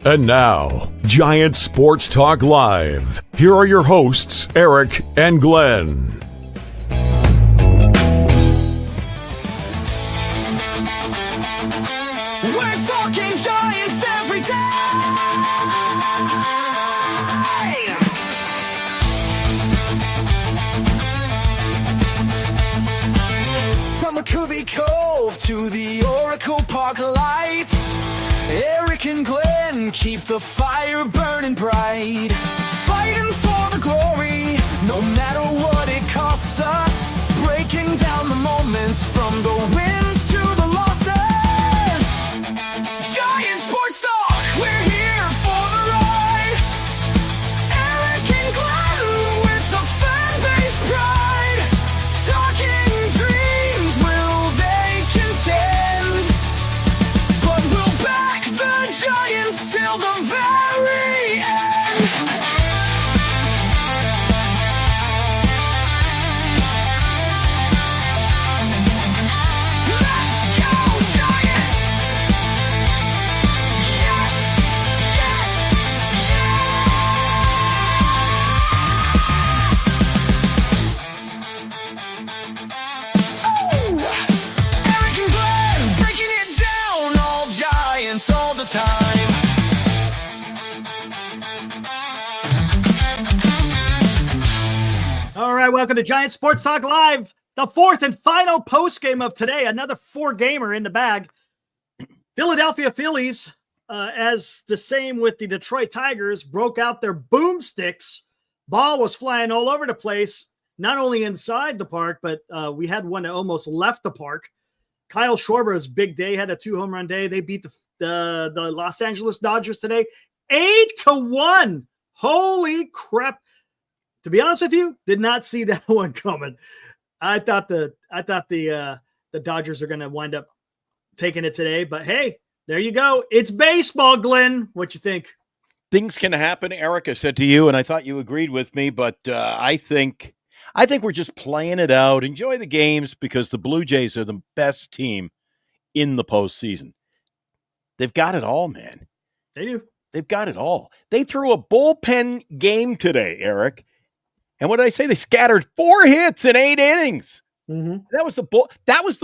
And now, Giant Sports Talk Live. Here are your hosts, Eric and Glenn. We're talking Giants every day. From McCovey Cove to the Oracle Park lights, Eric and Glenn keep the fire burning bright, fighting for the glory, no matter what it costs us, breaking down the moments from the wins to the losses. Giant Sports Talk, we're here for the ride. Eric and Glenn with the fan base pride, talking dreams, will they contend? But we'll back the Giants till the very end. Let's go, Giants! Yes, yes, yes! Oh! Eric and Glenn breaking it down, all Giants all the time. All right, welcome to Giant Sports Talk Live, the fourth and final postgame of today. Another four-gamer in the bag. Philadelphia Phillies, as the same with the Detroit Tigers, broke out their boomsticks. Ball was flying all over the place, not only inside the park, but we had one that almost left the park. Kyle Schwarber's big day, had a 2-home run day. They beat the Los Angeles Dodgers today, 8-1. Holy crap. To be honest with you, did not see that one coming. I thought the Dodgers are going to wind up taking it today, but hey, there you go. It's baseball, Glenn. What you think? Things can happen, Eric. I said to you, and I thought you agreed with me, but I think we're just playing it out. Enjoy the games because the Blue Jays are the best team in the postseason. They've got it all, man. They do. They've got it all. They threw a bullpen game today, Eric. And what did I say? They scattered 4 hits in 8 innings. Mm-hmm. That was the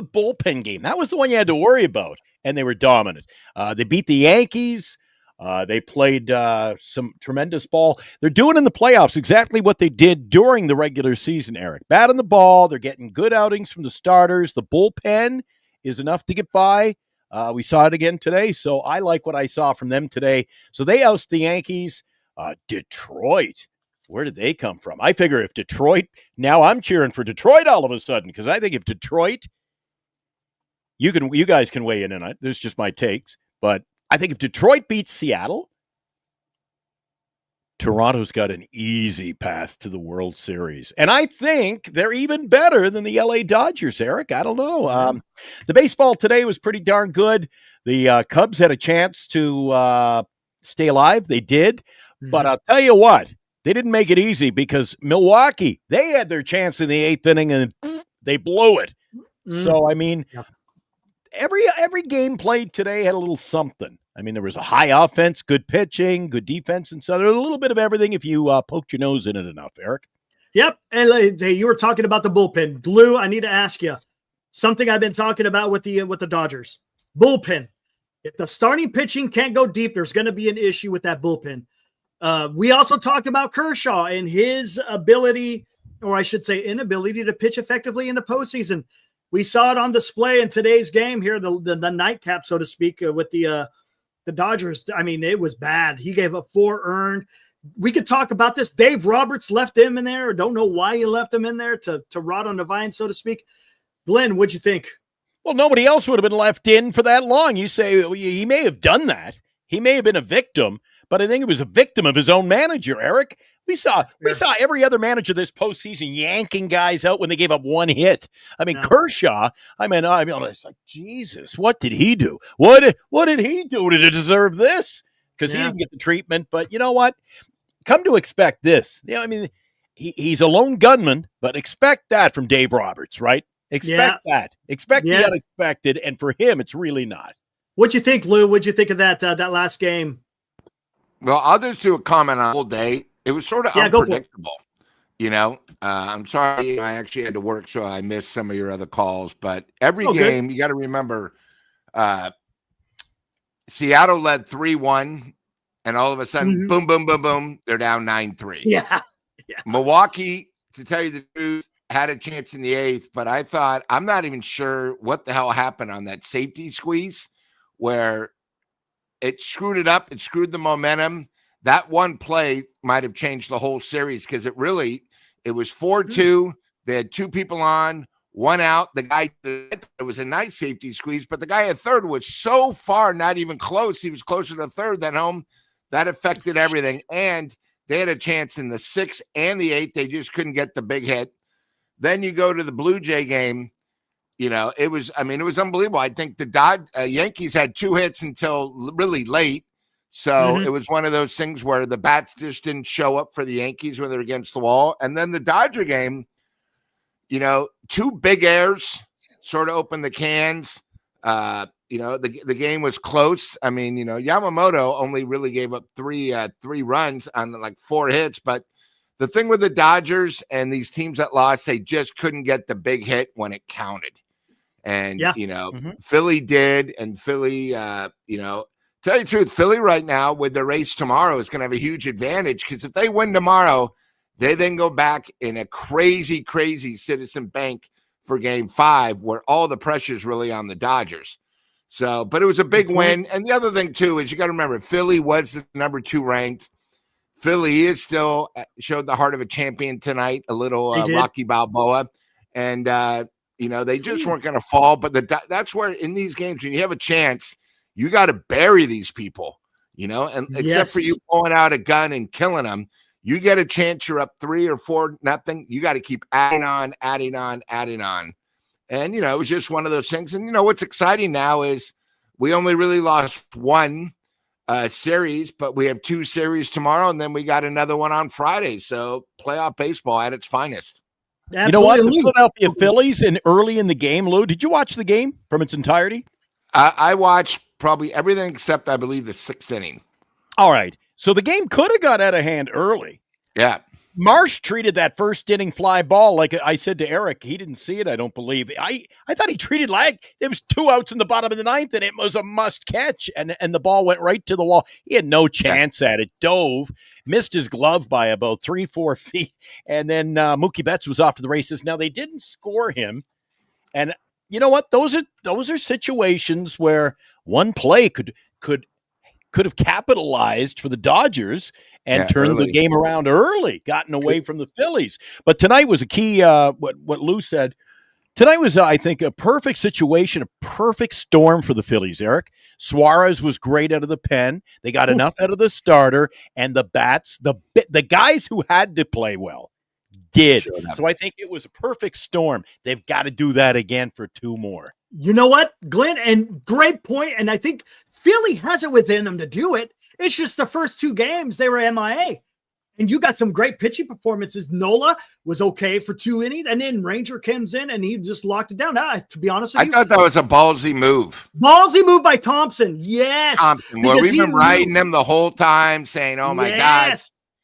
bullpen game. That was the one you had to worry about, and they were dominant. They beat the Yankees. They played some tremendous ball. They're doing in the playoffs exactly what they did during the regular season, Eric. Batting the ball. They're getting good outings from the starters. The bullpen is enough to get by. We saw it again today, so I like what I saw from them today. So they oust the Yankees. Detroit. Where did they come from? I figure if Detroit, now I'm cheering for Detroit all of a sudden, because I think if Detroit, you guys can weigh in on it. This is just my takes, but I think if Detroit beats Seattle, Toronto's got an easy path to the World Series. And I think they're even better than the LA Dodgers, Eric. I don't know. The baseball today was pretty darn good. The Cubs had a chance to stay alive. They did. But I'll tell you what, they didn't make it easy because Milwaukee, they had their chance in the 8th inning and they blew it. So, I mean, every game played today had a little something. I mean, there was a high offense, good pitching, good defense, and so there's a little bit of everything if you poked your nose in it enough, Eric. Yep. And you were talking about the bullpen. Blue, I need to ask you something I've been talking about with the Dodgers. Bullpen. If the starting pitching can't go deep, there's going to be an issue with that bullpen. We also talked about Kershaw and his ability, or I should say inability, to pitch effectively in the postseason. We saw it on display in today's game here, the nightcap, so to speak, with the Dodgers. I mean, it was bad. He gave up 4 earned. We could talk about this. Dave Roberts left him in there. Don't know why he left him in there to rot on the vine, so to speak. Glenn, what'd you think? Well, nobody else would have been left in for that long. You say he may have done that. He may have been a victim. But I think he was a victim of his own manager, Eric. We saw every other manager this postseason yanking guys out when they gave up 1 hit. I mean, Kershaw. I mean, it's like, Jesus, what did he do? What did he do to deserve this? Because he didn't get the treatment. But you know what? Come to expect this. I mean, he's a lone gunman, but expect that from Dave Roberts, right? Expect that. Expect the unexpected, and for him, it's really not. What'd you think, Lou? What'd you think of that last game? Well, I'll just do a comment on the whole day. It was sort of Yeah, go for it. unpredictable. I'm sorry I actually had to work, so I missed some of your other calls. But every Oh, good. game, you got to remember, Seattle led 3-1, and all of a sudden, Mhm. boom, boom, boom, boom, they're down 9-3. Yeah. Milwaukee, to tell you the truth, had a chance in the eighth, but I thought, I'm not even sure what the hell happened on that safety squeeze where it screwed it up. It screwed the momentum. That one play might have changed the whole series because it was 4-2. They had two people on, one out. The guy, it was a nice safety squeeze, but the guy at third was so far, not even close. He was closer to third than home. That affected everything. And they had a chance in the 6th and the 8th. They just couldn't get the big hit. Then you go to the Blue Jay game. It was unbelievable. I think the Yankees had 2 hits until really late. So it was one of those things where the bats just didn't show up for the Yankees when they're against the wall. And then the Dodger game, 2 big errors sort of opened the cans. The game was close. I mean, Yamamoto only really gave up three runs on like 4 hits. But the thing with the Dodgers and these teams that lost, they just couldn't get the big hit when it counted. And, Philly did. And Philly, tell you the truth, Philly right now with the race tomorrow is going to have a huge advantage because if they win tomorrow, they then go back in a crazy, crazy Citizen Bank for game 5 where all the pressure is really on the Dodgers. So, but it was a big win. And the other thing, too, is you got to remember, Philly was the number 2 ranked. Philly is still showed the heart of a champion tonight, a little Rocky Balboa. And, they just weren't going to fall. But that's where in these games, when you have a chance, you got to bury these people, and except for you pulling out a gun and killing them, you get a chance. You're up 3 or 4-0. You got to keep adding on. And, it was just one of those things. And, what's exciting now is we only really lost 1 series, but we have 2 series tomorrow. And then we got another one on Friday. So playoff baseball at its finest. Absolutely. You know what? The Philadelphia Phillies early in the game, Lou, did you watch the game from its entirety? I watched probably everything except, I believe, the 6th inning. All right. So the game could have got out of hand early. Yeah. Marsh treated that first inning fly ball like I said to Eric. He didn't see it, I don't believe. I thought he treated like there was 2 outs in the bottom of the 9th, and it was a must catch, and the ball went right to the wall. He had no chance at it. Dove, missed his glove by about 3-4 feet, and then Mookie Betts was off to the races. Now, they didn't score him, and you know what? Those are situations where one play could have capitalized for the Dodgers and turned the game around early, gotten away from the Phillies. But tonight was a key, what Lou said. Tonight was, I think, a perfect situation, a perfect storm for the Phillies, Eric. Suarez was great out of the pen. They got enough out of the starter, and the bats, the guys who had to play well did. So I think it was a perfect storm. They've got to do that again for 2 more. You know what, Glenn? And great point. And I think Philly has it within them to do it. It's just the first 2 games, they were MIA. And you got some great pitching performances. Nola was okay for 2 innings, and then Ranger comes in, and he just locked it down. Now, to be honest with you, I thought that was a ballsy move. Ballsy move by Thompson. Yes. Well, we've been riding him the whole time saying, oh, my God.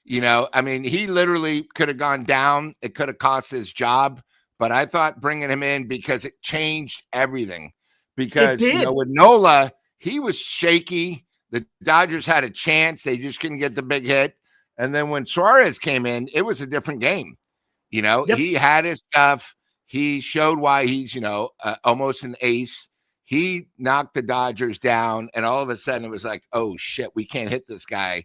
He literally could have gone down. It could have cost his job. But I thought bringing him in because it changed everything. Because, with Nola, he was shaky. The Dodgers had a chance. They just couldn't get the big hit. And then when Suarez came in, it was a different game. He had his stuff. He showed why he's, almost an ace. He knocked the Dodgers down. And all of a sudden it was like, oh, shit, we can't hit this guy.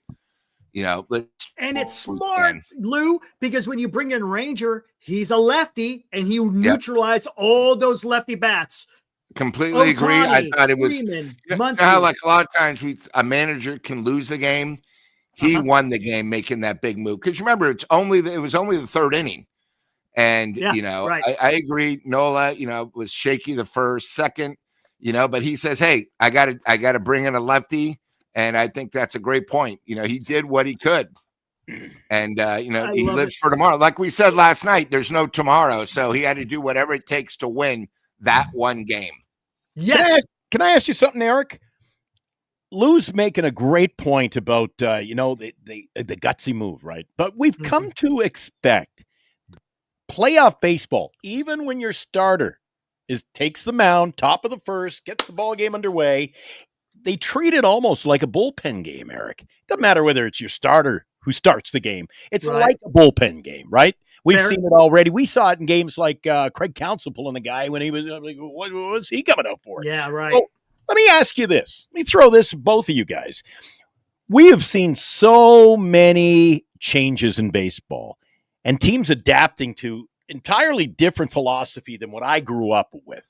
And it's smart, Lou, because when you bring in Ranger, he's a lefty, and he neutralized all those lefty bats. Completely agree. I thought it was how, like a lot of times a manager can lose the game. He won the game making that big move. Because remember, it was only the 3rd inning. And I agree. Nola, was shaky the first, second, but he says, hey, I gotta bring in a lefty. And I think that's a great point. He did what he could. And he lives for tomorrow. Like we said last night, there's no tomorrow. So he had to do whatever it takes to win that one game. Yes. Can I ask you something, Eric? Lou's making a great point about the gutsy move, right? But we've come to expect playoff baseball, even when your starter takes the mound, top of the first, gets the ball game underway. They treat it almost like a bullpen game, Eric. Doesn't matter whether it's your starter who starts the game. It's like a bullpen game, right? We've seen it already. We saw it in games like Craig Counsell pulling a guy when he was like, what was he coming out for? Yeah, right. So, let me ask you this. Let me throw this at both of you guys. We have seen so many changes in baseball and teams adapting to entirely different philosophy than what I grew up with.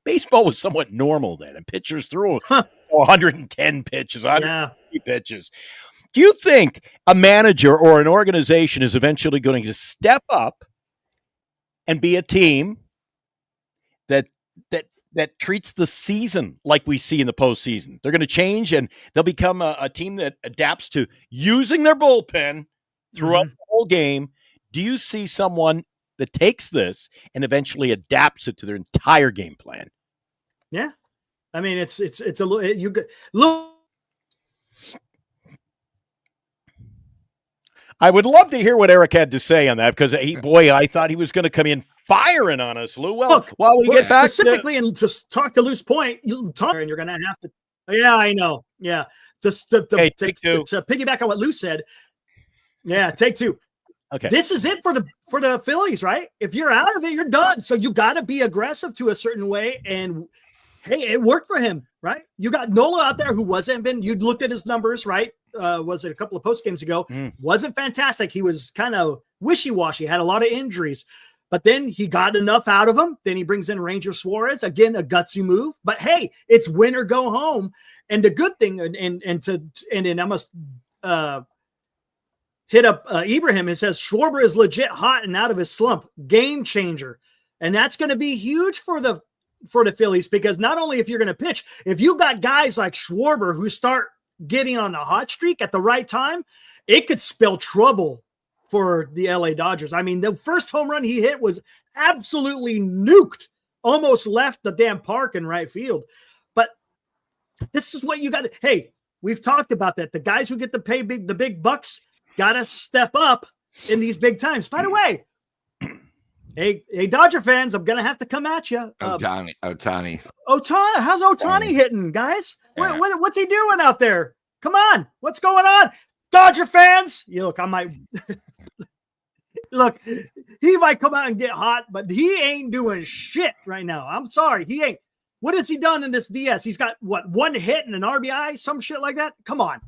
Baseball was somewhat normal then, and pitchers threw 110 pitches, 150 pitches. Do you think a manager or an organization is eventually going to step up and be a team that treats the season like we see in the postseason? They're going to change, and they'll become a team that adapts to using their bullpen throughout the whole game. Do you see someone that takes this and eventually adapts it to their entire game plan? Yeah. I mean, it's a look. I would love to hear what Eric had to say on that, because I thought he was going to come in firing on us, Lou. Well, look, while we get back specifically and to talk to Lou's point, and you're going to have to. Yeah, I know. Yeah, to piggyback on what Lou said. Yeah, take two. Okay, this is it for the Phillies, right? If you're out of it, you're done. So you got to be aggressive to a certain way, and hey, it worked for him, right? You got Nola out there who you looked at his numbers, right? Was it a couple of post games ago? Wasn't fantastic. He was kind of wishy-washy, had a lot of injuries, but then he got enough out of him. Then he brings in Ranger Suarez, again, a gutsy move, but hey, it's win or go home. And the good thing, and then I must hit up Ibrahim. It says Schwarber is legit hot and out of his slump, game changer. And that's going to be huge for the Phillies, because not only if you're going to pitch, if you got guys like Schwarber who start getting on the hot streak at the right time, it could spell trouble for the LA Dodgers. I mean, the first home run he hit was absolutely nuked, almost left the damn park in right field. But this is what you got to, hey, we've talked about that. The guys who get to pay the big bucks got to step up in these big times. By the way, hey, Dodger fans, I'm going to have to come at you. Ohtani. How's Ohtani hitting, guys? Yeah. What's he doing out there? Come on. What's going on? Dodger fans. Look, he might come out and get hot, but he ain't doing shit right now. I'm sorry. He ain't. What has he done in this DS? He's got, one hit and an RBI, some shit like that? Come on.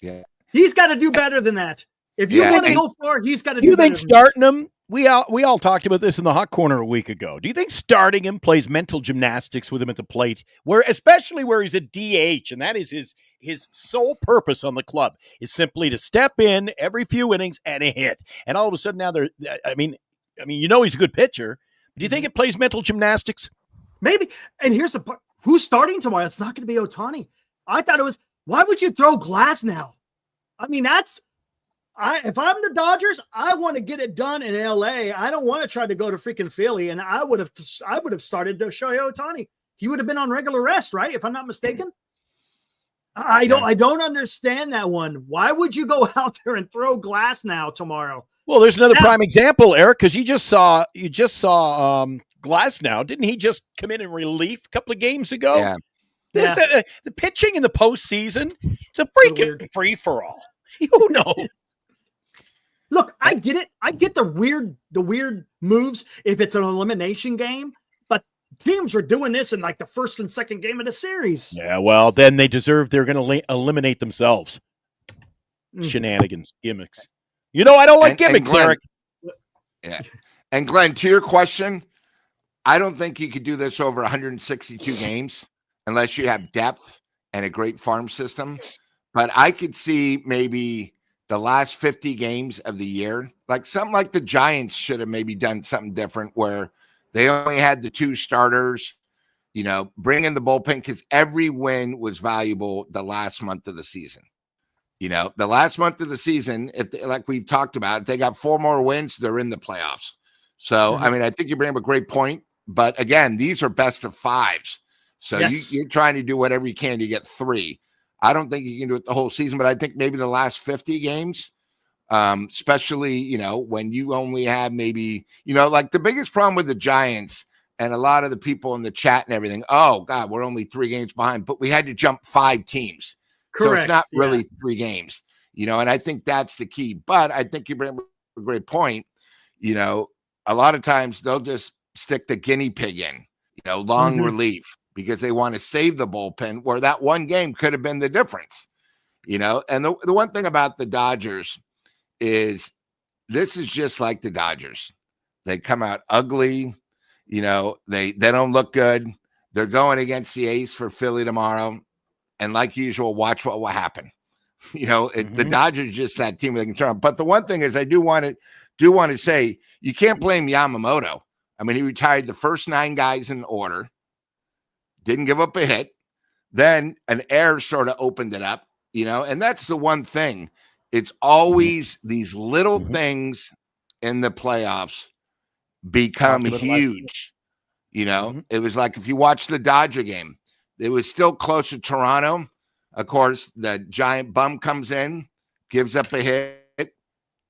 Yeah. He's got to do better than that. If you want to go for it, he's got to do you better. think starting him? We all talked about this in the hot corner a week ago. Do you think starting him plays mental gymnastics with him at the plate, especially where he's a DH, and that is his sole purpose on the club is simply to step in every few innings and hit, and all of a sudden now he's a good pitcher. But do you think it plays mental gymnastics? Maybe. And here's the part: who's starting tomorrow? It's not going to be Ohtani. I thought it was. Why would you throw Glass now? I mean, if I'm the Dodgers, I want to get it done in LA. I don't want to try to go to freaking Philly. And I would have started to Shohei Ohtani. He would have been on regular rest, right? If I'm not mistaken. I don't understand that one. Why would you go out there and throw Glass now tomorrow? Well, there's another prime example, Eric, because you just saw Glass now. Didn't he just come in relief a couple of games ago? Yeah. The pitching in the postseason, it's a freaking free-for-all. Who knows? Look, I get it. I get the weird moves if it's an elimination game, but teams are doing this in like the first and second game of the series. Yeah, well, then they're going to eliminate themselves. Shenanigans, gimmicks. I don't like gimmicks, Glenn, Eric. Yeah. And Glenn, to your question, I don't think you could do this over 162 games unless you have depth and a great farm system. But I could see maybe the last 50 games of the year, like something like the Giants should have maybe done something different where they only had the two starters, bring in the bullpen, because every win was valuable the last month of the season. The last month of the season, like we've talked about, if they got 4 more wins, they're in the playoffs. So, I mean, I think you bring up a great point. But again, these are best of 5s. So Yes. you're trying to do whatever you can to get 3. I don't think you can do it the whole season, but I think maybe the last 50 games, especially, when you only have maybe, like the biggest problem with the Giants and a lot of the people in the chat and everything, oh, God, we're only 3 games behind, but we had to jump 5 teams. Correct. So it's not really 3 games, and I think that's the key. But I think you bring up a great point. A lot of times they'll just stick the guinea pig in, long relief, because they want to save the bullpen, where that one game could have been the difference, And the one thing about the Dodgers is this is just like the Dodgers. They come out ugly. They don't look good. They're going against the ace for Philly tomorrow. And like usual, watch what will happen. The Dodgers just that team they can turn on. But the one thing is, I do want to say you can't blame Yamamoto. I mean, he retired the first 9 guys in order, didn't give up a hit. Then an error sort of opened it up, and that's the one thing. It's always these little things in the playoffs become huge. It was like if you watch the Dodger game, it was still close to Toronto. Of course, the giant bum comes in, gives up a hit,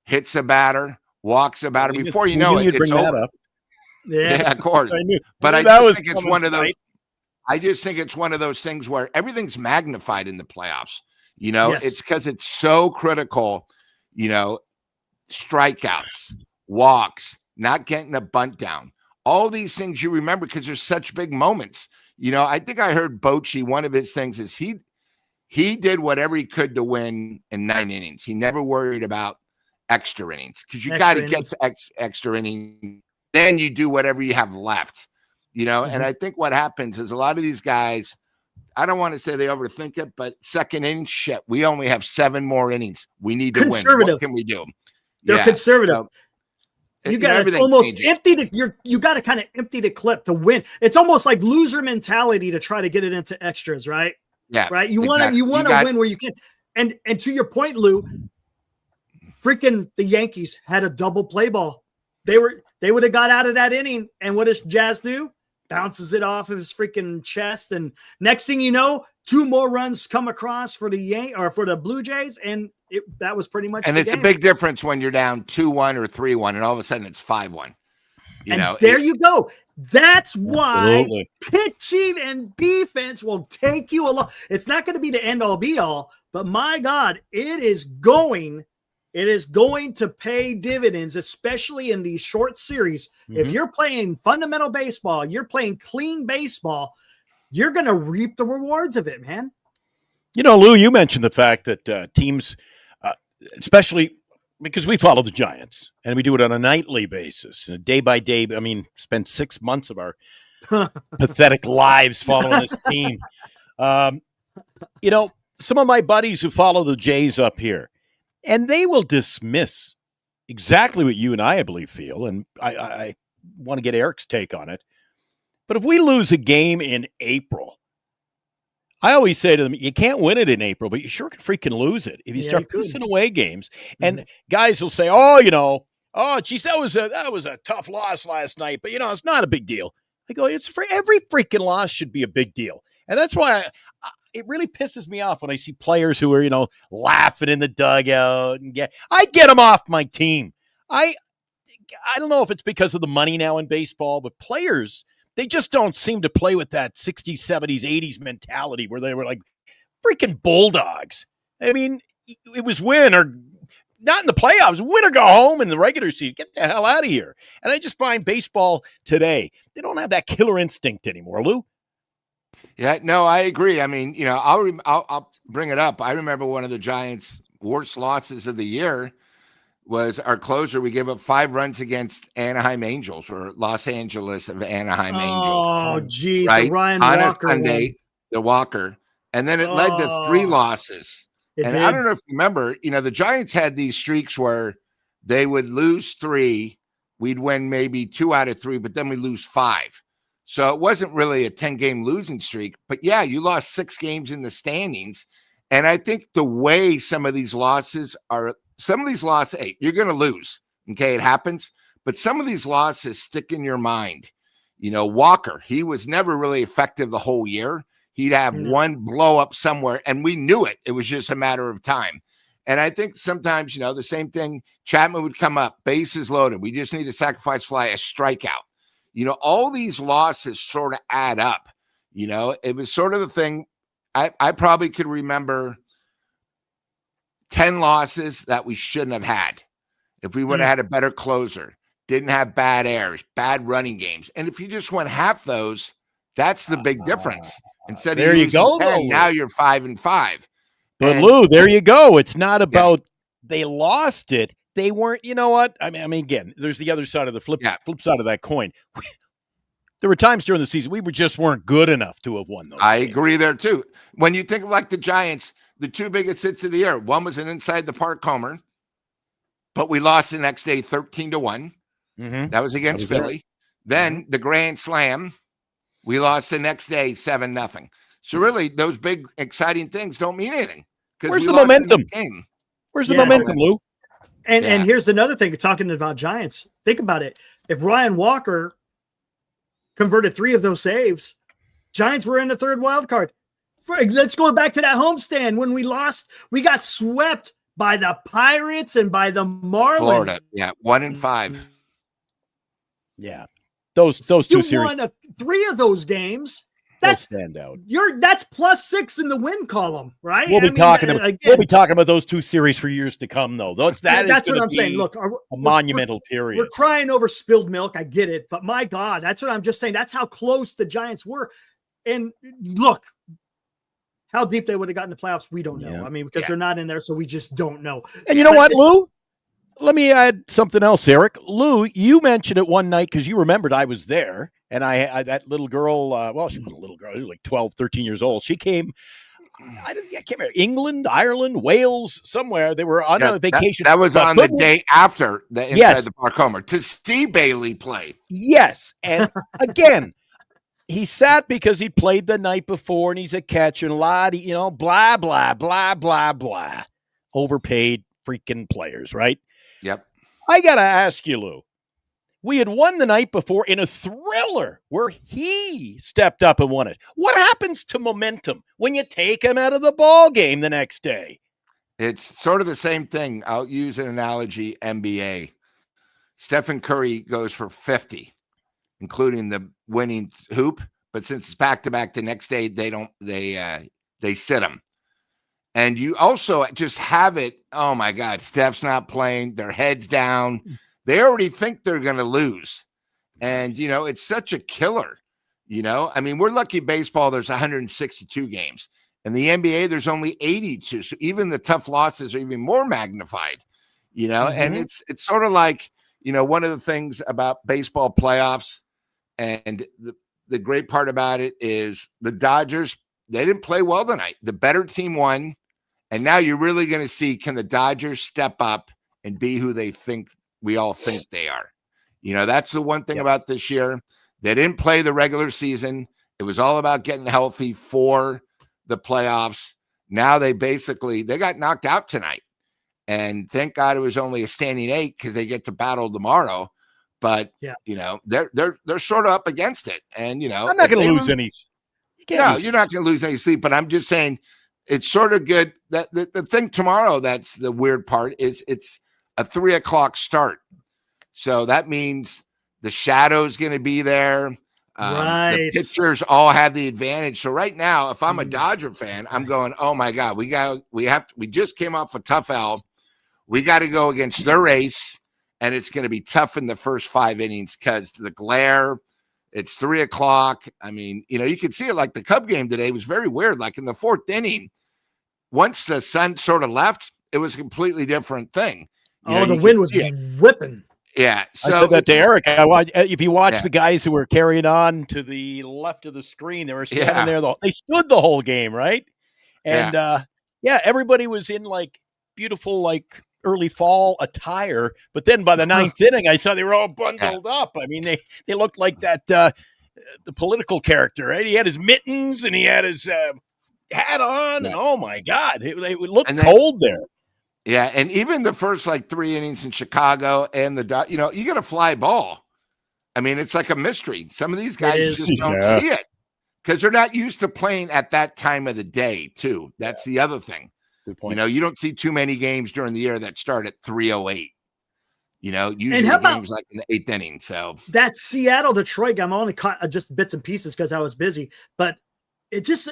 hits a batter, walks a batter. Before you know it, it's over. Yeah, of course. But I just think it's one of those. I just think it's one of those things where everything's magnified in the playoffs. It's because it's so critical. Strikeouts, walks, not getting a bunt down. All these things you remember because there's such big moments. I think I heard Bochy, one of his things is he did whatever he could to win in 9 innings. He never worried about extra innings because you got to get extra innings. Then you do whatever you have left, And I think what happens is a lot of these guys, I don't want to say they overthink it, but second inning, shit, we only have 7 more innings. We need to win. What can we do? They're conservative. You got to almost changes. you got to kind of empty the clip to win. It's almost like loser mentality to try to get it into extras, right? Yeah. Right. You want to win where you can. And to your point, Lou, freaking the Yankees had a double play ball. They would have got out of that inning. And what does Jazz do? Bounces it off of his freaking chest. And next thing you know, 2 more runs come across for the Blue Jays. And that was pretty much and it's game. A big difference when you're down 2-1 or 3-1, and all of a sudden it's 5-1. You go. That's why pitching and defense will take you along. It's not going to be the end all be all, but my God, it is going to pay dividends, especially in these short series. If you're playing fundamental baseball, you're playing clean baseball, you're going to reap the rewards of it, man. Lou, you mentioned the fact that teams, especially because we follow the Giants and we do it on a nightly basis, day by day. I mean, spend 6 months of our pathetic lives following this team. Some of my buddies who follow the Jays up here, and they will dismiss exactly what you and I believe feel, and I want to get Eric's take on it. But if we lose a game in April, I always say to them, you can't win it in April, but you sure can freaking lose it. If you start pissing away games, and guys will say, geez, that was a tough loss last night, but it's not a big deal. I go, it's for every freaking loss should be a big deal. And that's why it really pisses me off when I see players who are, laughing in the dugout I get them off my team. I don't know if it's because of the money now in baseball, but players, they just don't seem to play with that 60s, 70s, 80s mentality where they were like freaking bulldogs. I mean, it was win or not in the playoffs, win or go home in the regular season. Get the hell out of here. And I just find baseball today, they don't have that killer instinct anymore, Lou. Yeah, no, I agree. I mean, I'll bring it up. I remember one of the Giants' worst losses of the year was our closer. We gave up 5 runs against Anaheim Angels, or Los Angeles of Anaheim Angels. Oh, geez. Right? The Ryan on Walker a Sunday, the Walker. And then it led to 3 losses. And I don't know if you remember, the Giants had these streaks where they would lose 3. We'd win maybe 2 out of 3, but then we lose 5. So it wasn't really a 10-game losing streak. But, yeah, you lost 6 games in the standings. And I think the way some of these losses, hey, you're going to lose. Okay, it happens. But some of these losses stick in your mind. Walker, he was never really effective the whole year. He'd have one blow up somewhere, and we knew it. It was just a matter of time. And I think sometimes, the same thing, Chapman would come up, bases loaded. We just need a sacrifice fly, a strikeout. All these losses sort of add up. It was sort of the thing. I probably could remember 10 losses that we shouldn't have had if we would have had a better closer, didn't have bad errors, bad running games. And if you just won half those, that's the big difference. Instead of there you go, 10, now you're 5-5. But Lou, there you go. It's not about they lost it. They weren't, you know what? I mean, again, there's the other side of the flip side of that coin. There were times during the season we just weren't good enough to have won those games. Agree there too. When you think of like the Giants, the two biggest hits of the year, one was an inside the park homer, but we lost the next day 13-1. Mm-hmm. That was against Philly. Then the grand slam, we lost the next day 7-0. So really, those big exciting things don't mean anything. Where's the momentum? Where's the momentum, Lou? And here's another thing, talking about Giants. Think about it. If Ryan Walker converted 3 of those saves, Giants were in the third wild card. Let's go back to that homestand when we lost. We got swept by the Pirates and by the Marlins. Florida, 1-5. Yeah, those two series. Won 3 of those games. That's stand out. That's +6 in the win column, right? We'll be talking about those 2 series for years to come, though. That's what I'm saying. Look, a monumental period. We're crying over spilled milk. I get it, but my God, that's what I'm just saying. That's how close the Giants were. And look, how deep they would have gotten the playoffs, we don't know. Yeah. I mean, because they're not in there, so we just don't know. And you know what, Lou? Let me add something else, Eric. Lou, you mentioned it one night because you remembered I was there, and I that little girl, she wasn't a little girl, she was like 12, 13 years old. She came, I can't remember, England, Ireland, Wales, somewhere. They were on a vacation. That was on the day after the inside the park homer to see Bailey play. Yes, and again, he sat because he played the night before, and he's a catcher, and a lot of, blah, blah, blah, blah, blah. Overpaid freaking players, right? Yep. I got to ask you, Lou. We had won the night before in a thriller where he stepped up and won it. What happens to momentum when you take him out of the ball game the next day? It's sort of the same thing. I'll use an analogy, NBA. Stephen Curry goes for 50, including the winning hoop. But since it's back-to-back the next day, they sit him. And you also just have it, oh, my God, Steph's not playing. Their head's down. They already think they're going to lose. And, it's such a killer, I mean, we're lucky baseball, there's 162 games. In the NBA, there's only 82. So even the tough losses are even more magnified, And it's sort of like, one of the things about baseball playoffs and the great part about it is the Dodgers, they didn't play well tonight. The better team won. And now you're really going to see, can the Dodgers step up and be who we all think they are? That's the one thing about this year. They didn't play the regular season. It was all about getting healthy for the playoffs. Now they got knocked out tonight. And thank God it was only a standing 8 because they get to battle tomorrow. But, they're sort of up against it. And, I'm not going to lose any. You're not going to lose any sleep. But I'm just saying, it's sort of good that the thing tomorrow, that's the weird part, is it's a 3:00 start. So that means the shadow's going to be there. Right. The pitchers all have the advantage. So right now, if I'm a Dodger fan, I'm going, oh my God, we just came off a tough L. We got to go against their ace, and it's going to be tough in the first 5 innings because the glare. It's 3:00. I mean, you could see it like the Cub game today was very weird. Like in the 4th inning, once the sun sort of left, it was a completely different thing. The wind was whipping. Yeah. So I said that to Eric. If you watch the guys who were carrying on to the left of the screen, they were standing there. They stood the whole game, right? And everybody was in like beautiful, like early fall attire. But then by the 9th inning, I saw they were all bundled up. I mean, they looked like that the political character, right? He had his mittens and he had his hat on, and oh my God, they looked cold there. Yeah, and even the first 3 innings in Chicago and you got a fly ball. I mean, it's like a mystery. Some of these guys is. just don't see it because they're not used to playing at that time of the day, too. That's the other thing. Good point. You know, you don't see too many games during the year that start at 3:08. You know, usually how about games like in the 8th inning. So that Seattle-Detroit game, I only caught just bits and pieces because I was busy, but it's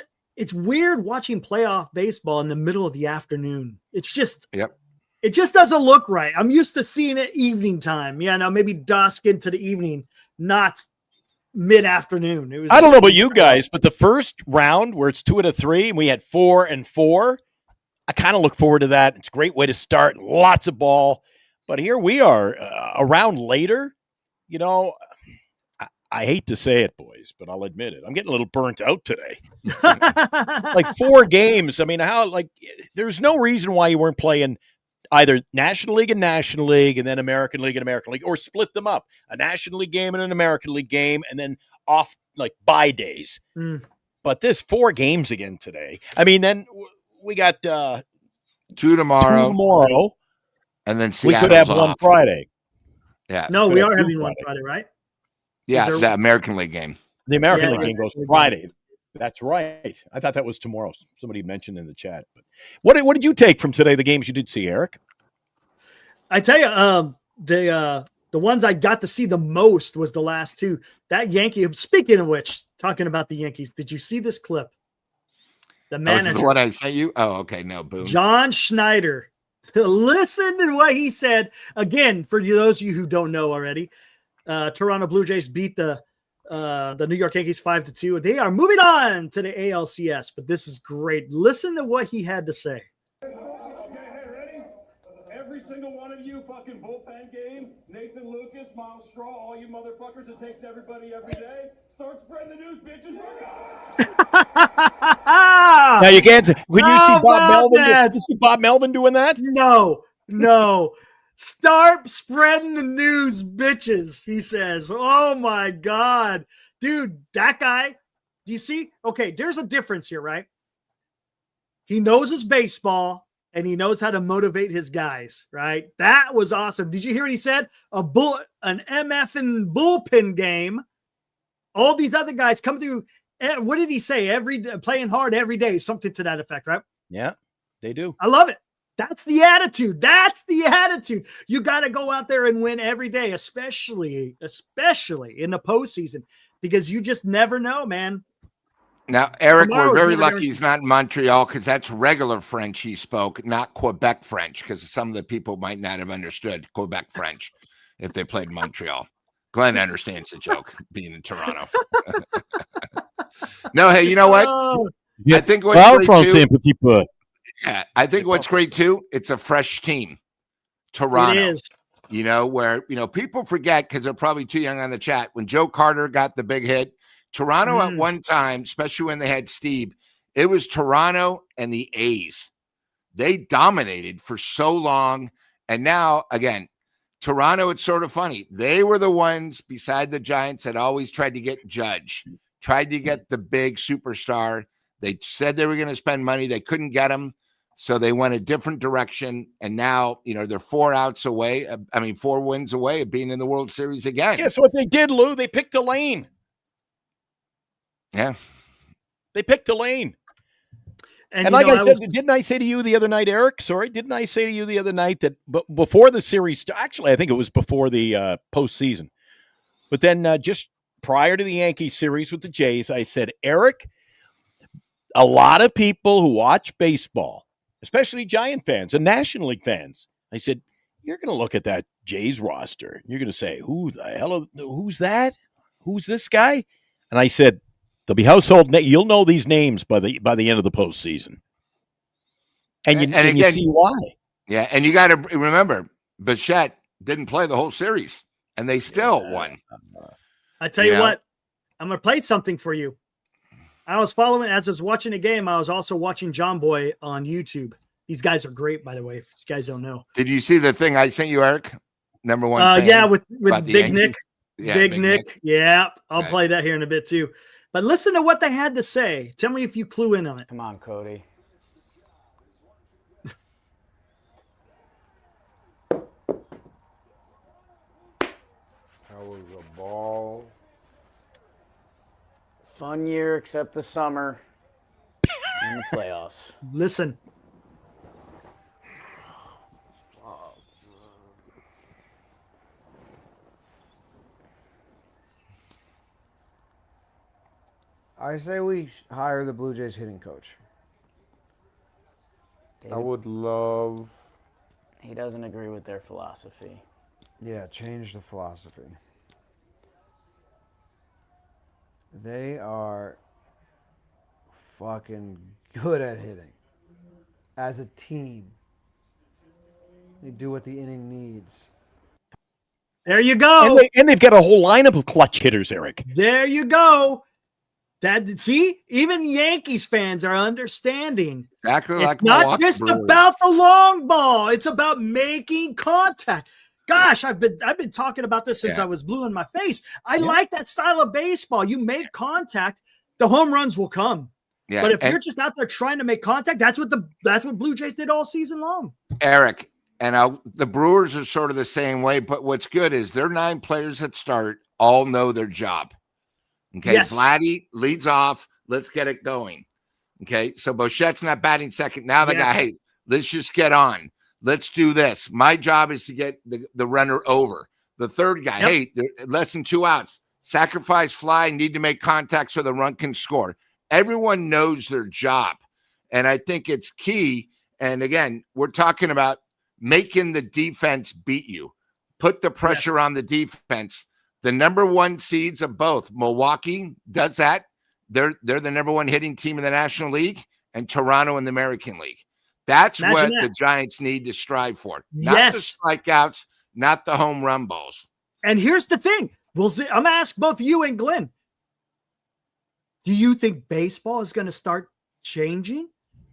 weird watching playoff baseball in the middle of the afternoon. It's just, it just doesn't look right. I'm used to seeing it evening time. Yeah, now maybe dusk into the evening, not mid-afternoon. I don't know about you guys, but the first round where it's 2 out of 3 and we had 4 and 4, I kind of look forward to that. It's a great way to start. Lots of ball. But here we are a round later. You know, I hate to say it, boys, but I'll admit it. I'm getting a little burnt out today. Like 4 games. I mean, there's no reason why you weren't playing either National League and then American League and American League, or split them up. A National League game and an American League game, and then off like bye days. But this 4 games again today. I mean, then we got 2 tomorrow. And then we could have one Friday. Yeah. No, we are having one Friday, right? Yeah, the American League game. The American League game goes Friday. That's right. I thought that was tomorrow. Somebody mentioned in the chat. But what did you take from today, the games you did see, Eric? I tell you, the ones I got to see the most was the last 2. That Yankee, speaking of which, talking about the Yankees, did you see this clip? The manager. The one I sent you? Oh, okay. No, boom. John Schneider. Listen to what he said. Again, for those of you who don't know already, Toronto Blue Jays beat the New York Yankees 5-2. They are moving on to the ALCS, but this is great. Listen to what he had to say. Okay, hey, ready? Every single one of you fucking bullpen game, Nathan Lucas, Miles Straw, all you motherfuckers, it takes everybody every day. Start spreading the news, bitches. Now you can't. When you see Bob Melvin, did you see Bob Melvin doing that? No. Start spreading the news, bitches, he says. Oh my God. Dude, that guy, do you see? Okay, there's a difference here, right? He knows his baseball and he knows how to motivate his guys, right? That was awesome. Did you hear what he said? An MF and bullpen game. All these other guys come through. What did he say? Playing hard every day, something to that effect, right? Yeah, they do. I love it. That's the attitude. You got to go out there and win every day, especially in the postseason, because you just never know, man. Now, Eric, we're very lucky he's not in Montreal because that's regular French he spoke, not Quebec French, because some of the people might not have understood Quebec French if they played in Montreal. Glenn understands the joke, being in Toronto. No, hey, you know what? I think what's great too, I think what's great too, it's a fresh team. Toronto. It is. You know, where, people forget because they're probably too young on the chat. When Joe Carter got the big hit, Toronto at one time, especially when they had Steve, it was Toronto and the A's. They dominated for so long. And now, again, Toronto, it's sort of funny. They were the ones beside the Giants that always tried to get Judge, tried to get the big superstar. They said they were going to spend money. They couldn't get him. So they went a different direction. And now, they're 4 wins away of being in the World Series again. Guess what they did, Lou? They picked a lane. Yeah. They picked a lane. And like I said, didn't I say to you the other night, Eric? Sorry, didn't I say to you the other night that before the series, actually, I think it was before the postseason, but then just prior to the Yankees series with the Jays, I said, Eric, a lot of people who watch baseball, especially Giant fans and National League fans, I said, you're going to look at that Jays roster. And you're going to say, who's that? Who's this guy? And I said, they'll be household. You'll know these names by the end of the postseason. And you see why. Yeah, and you got to remember, Bichette didn't play the whole series, and they still won. I tell you what, I'm going to play something for you. I was following, as I was watching the game, I was also watching John Boy on YouTube. These guys are great, by the way, if you guys don't know. Did you see the thing I sent you, Eric? Number one. Yeah, with Big Nick. Yeah, Big Nick. Yeah, I'll play that here in a bit too. But listen to what they had to say. Tell me if you clue in on it. Come on, Cody. That was a ball. Fun year except the summer and the playoffs. Listen. I say we hire the Blue Jays hitting coach. David, I would love. he doesn't agree with their philosophy. Yeah, change the philosophy. They are fucking good at hitting. As a team. They do what the inning needs. There you go. And they've got a whole lineup of clutch hitters, Eric. There you go. See, even Yankees fans are understanding. Exactly It's like not Milwaukee just Brewers. about the long ball. It's about making contact. Gosh, I've been talking about this since I was blue in my face. I like that style of baseball. You make contact, the home runs will come. Yeah, But if you're just out there trying to make contact, that's what Blue Jays did all season long. Eric, and the Brewers are sort of the same way, but what's good is their 9 players that start all know their job. Okay, Yes. Vladdy leads off. Let's get it going. Okay, so Bochette's not batting second. Now the guy, hey, let's just get on. Let's do this. My job is to get the runner over. The third guy, hey, less than 2 outs. Sacrifice fly, need to make contact so the run can score. Everyone knows their job. And I think it's key. And again, we're talking about making the defense beat you. Put the pressure on the defense. The number 1 seeds of both. Milwaukee does that. They're the number 1 hitting team in the National League, and Toronto in the American League. That's what the Giants need to strive for. Not the strikeouts, not the home run balls. And here's the thing. I'm going to ask both you and Glenn. Do you think baseball is going to start changing?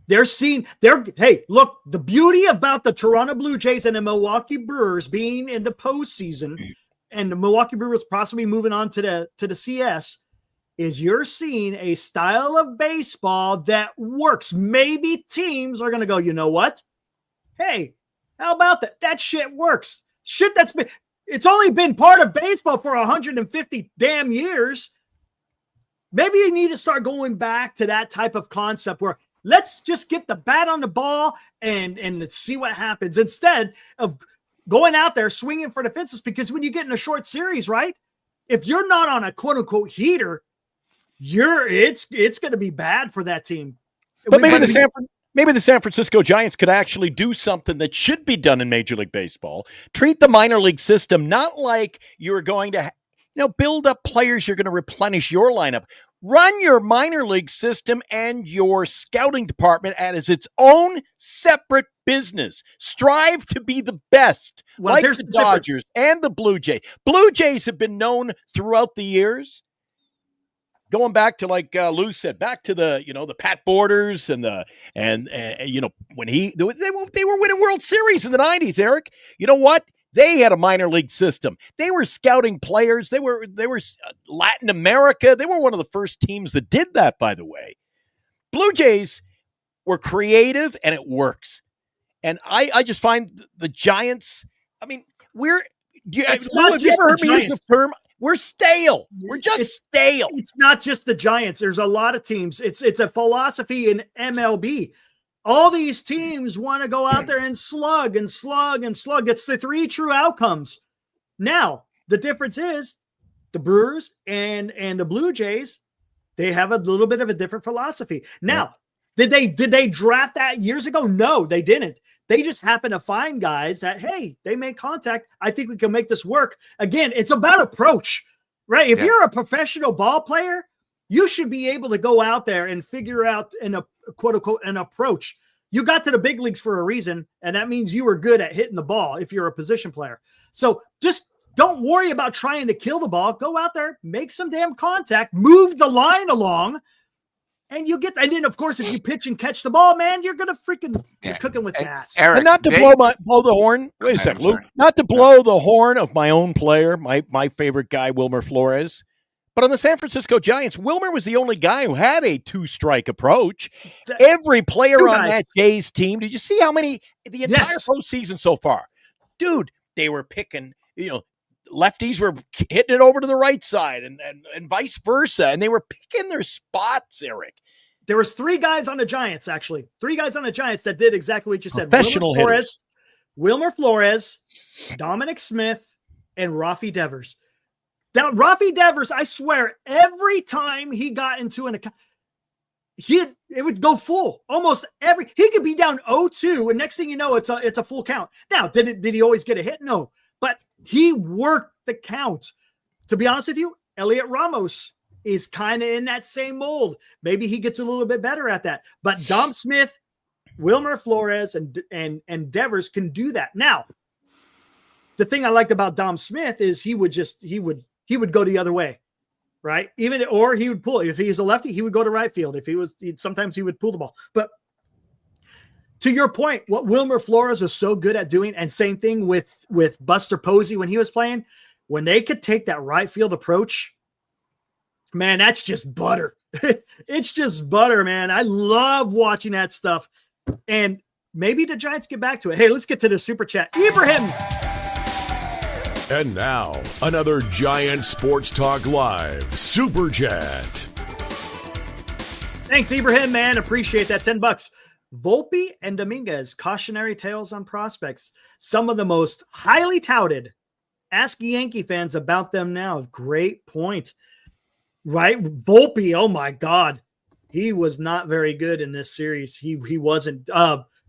Hey, look, the beauty about the Toronto Blue Jays and the Milwaukee Brewers being in the postseason and the Milwaukee Brewers possibly moving on to the CS is you're seeing a style of baseball that works. Maybe teams are going to go, you know what? Hey, how about that? That shit works. Shit it's only been part of baseball for 150 damn years. Maybe you need to start going back to that type of concept where let's just get the bat on the ball and let's see what happens instead of going out there swinging for the fences. Because when you get in a short series, right, if you're not on a quote unquote heater, it's going to be bad for that team. But maybe the San Francisco Giants could actually do something that should be done in Major League Baseball. Treat the minor league system not like you're going to build up players you're going to replenish your lineup. Run your minor league system and your scouting department as its own separate business. Strive to be the best, like the Dodgers and the Blue Jays. Blue Jays have been known throughout the years, going back to, like Lou said, back to the Pat Borders and when they were winning World Series in the 90s, Eric. You know what? They had a minor league system. They were scouting players. They were Latin America. They were one of the first teams that did that, by the way. Blue Jays were creative, and it works. And I just find the Giants, I mean, have you ever heard me use the term? We're stale. We're just stale. It's not just the Giants. There's a lot of teams. It's a philosophy in MLB. All these teams want to go out there and slug and slug and slug. It's the 3 true outcomes. Now, the difference is the Brewers and the Blue Jays, they have a little bit of a different philosophy. Now, did they draft that years ago? No, they didn't. They just happen to find guys that, hey, they make contact. I think we can make this work. Again, it's about approach, right? If you're a professional ball player, you should be able to go out there and figure out quote unquote an approach. You got to the big leagues for a reason, and that means you were good at hitting the ball if you're a position player. So just don't worry about trying to kill the ball. Go out there, make some damn contact, move the line along, and you get. And then, of course, if you pitch and catch the ball, man, you're gonna you're cooking with gas. Eric, and not to blow the horn. Wait a second, Luke. Not to blow the horn of my own player, my favorite guy, Wilmer Flores. But on the San Francisco Giants, Wilmer was the only guy who had a 2-strike approach. Every player on that Jays team, did you see how many the entire postseason so far? Dude, they were picking, lefties were hitting it over to the right side and vice versa. And they were picking their spots, Eric. There was 3 guys on the Giants, actually. 3 guys on the Giants that did exactly what you said. Professional hitters. Wilmer Flores, Dominic Smith, and Rafi Devers. Now, Rafi Devers, I swear, every time he got into an account, it would go full. Almost he could be down 0-2, and next thing you know, it's a full count. Now, did he always get a hit? No, but he worked the count. To be honest with you, Elliot Ramos is kind of in that same mold. Maybe he gets a little bit better at that. But Dom Smith, Wilmer Flores, and Devers can do that. Now, the thing I liked about Dom Smith is he would go the other way. Right. Or he would pull. If he's a lefty, he would go to right field. Sometimes he would pull the ball. But to your point, what Wilmer Flores was so good at doing, and same thing with Buster Posey when he was playing, when they could take that right field approach, man, that's just butter. It's just butter, man. I love watching that stuff. And maybe the Giants get back to it. Hey, let's get to the super chat. Ibrahim. And now, another Giant Sports Talk Live Super Chat. Thanks, Ibrahim, man. Appreciate that. $10. Volpe and Dominguez, cautionary tales on prospects. Some of the most highly touted. Ask Yankee fans about them now. Great point. Right? Volpe, oh my God. He was not very good in this series. He wasn't.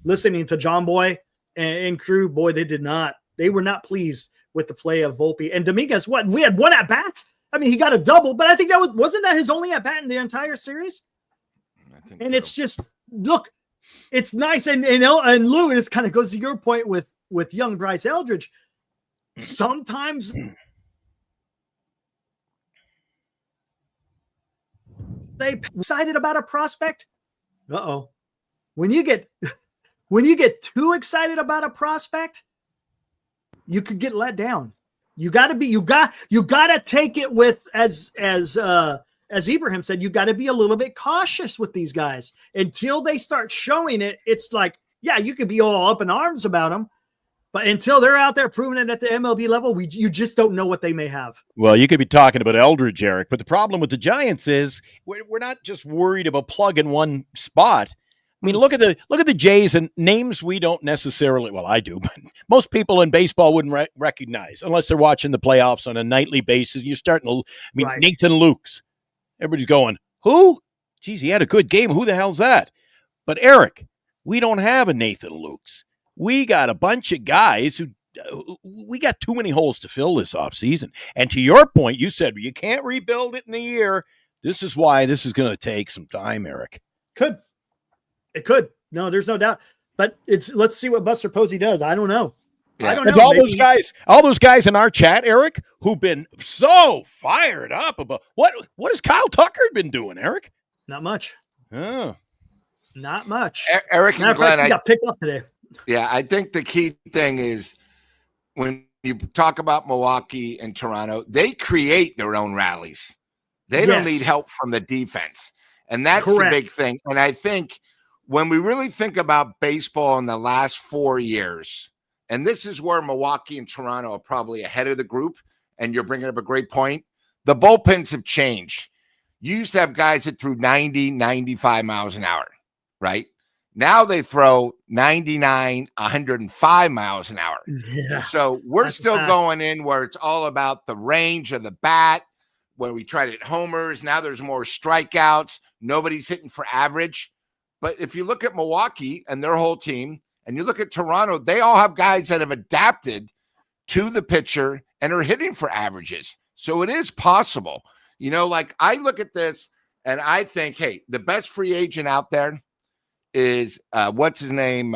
Listening to John Boy and crew, boy, they were not pleased with the play of Volpe. And Dominguez, we had 1 at-bat? I mean, he got a double, but I think wasn't that his only at-bat in the entire series? I think and so. It's just, look, it's nice. And Lou, this kind of goes to your point with young Bryce Eldridge. Sometimes they excited about a prospect. Uh-oh. When you get too excited about a prospect, you could get let down. You got to take it with, as Ibrahim said, you got to be a little bit cautious with these guys until they start showing it. It's like, yeah, you could be all up in arms about them, but until they're out there proving it at the MLB level, you just don't know what they may have. Well, you could be talking about Eldridge, Eric, but the problem with the Giants is we're not just worried about plugging one spot. I mean, look at the Jays and names we don't necessarily, well, I do, but most people in baseball wouldn't recognize unless they're watching the playoffs on a nightly basis. You're starting to, right. Nathan Lukes. Everybody's going, who? Geez, he had a good game. Who the hell's that? But Eric, we don't have a Nathan Lukes. We got a bunch of guys we got too many holes to fill this offseason. And to your point, you said you can't rebuild it in a year. This is why this is going to take some time, Eric. It could. No, there's no doubt. But let's see what Buster Posey does. I don't know. Yeah. I don't know. All those guys in our chat, Eric, who've been so fired up about what has Kyle Tucker been doing, Eric? Not much. Oh. Not much. Eric and Glenn, he got picked up today. Yeah, I think the key thing is when you talk about Milwaukee and Toronto, they create their own rallies. They don't need help from the defense. And that's Correct. The big thing. And I think when we really think about baseball in the last 4 years, and this is where Milwaukee and Toronto are probably ahead of the group, and you're bringing up a great point, the bullpens have changed. You used to have guys that threw 90, 95 miles an hour, right? Now they throw 99, 105 miles an hour. Yeah. So we're still going in where it's all about the range of the bat, where we try to hit homers. Now there's more strikeouts. Nobody's hitting for average. But if you look at Milwaukee and their whole team, and you look at Toronto, they all have guys that have adapted to the pitcher and are hitting for averages. So it is possible. You know, like I look at this and I think, hey, the best free agent out there is what's his name?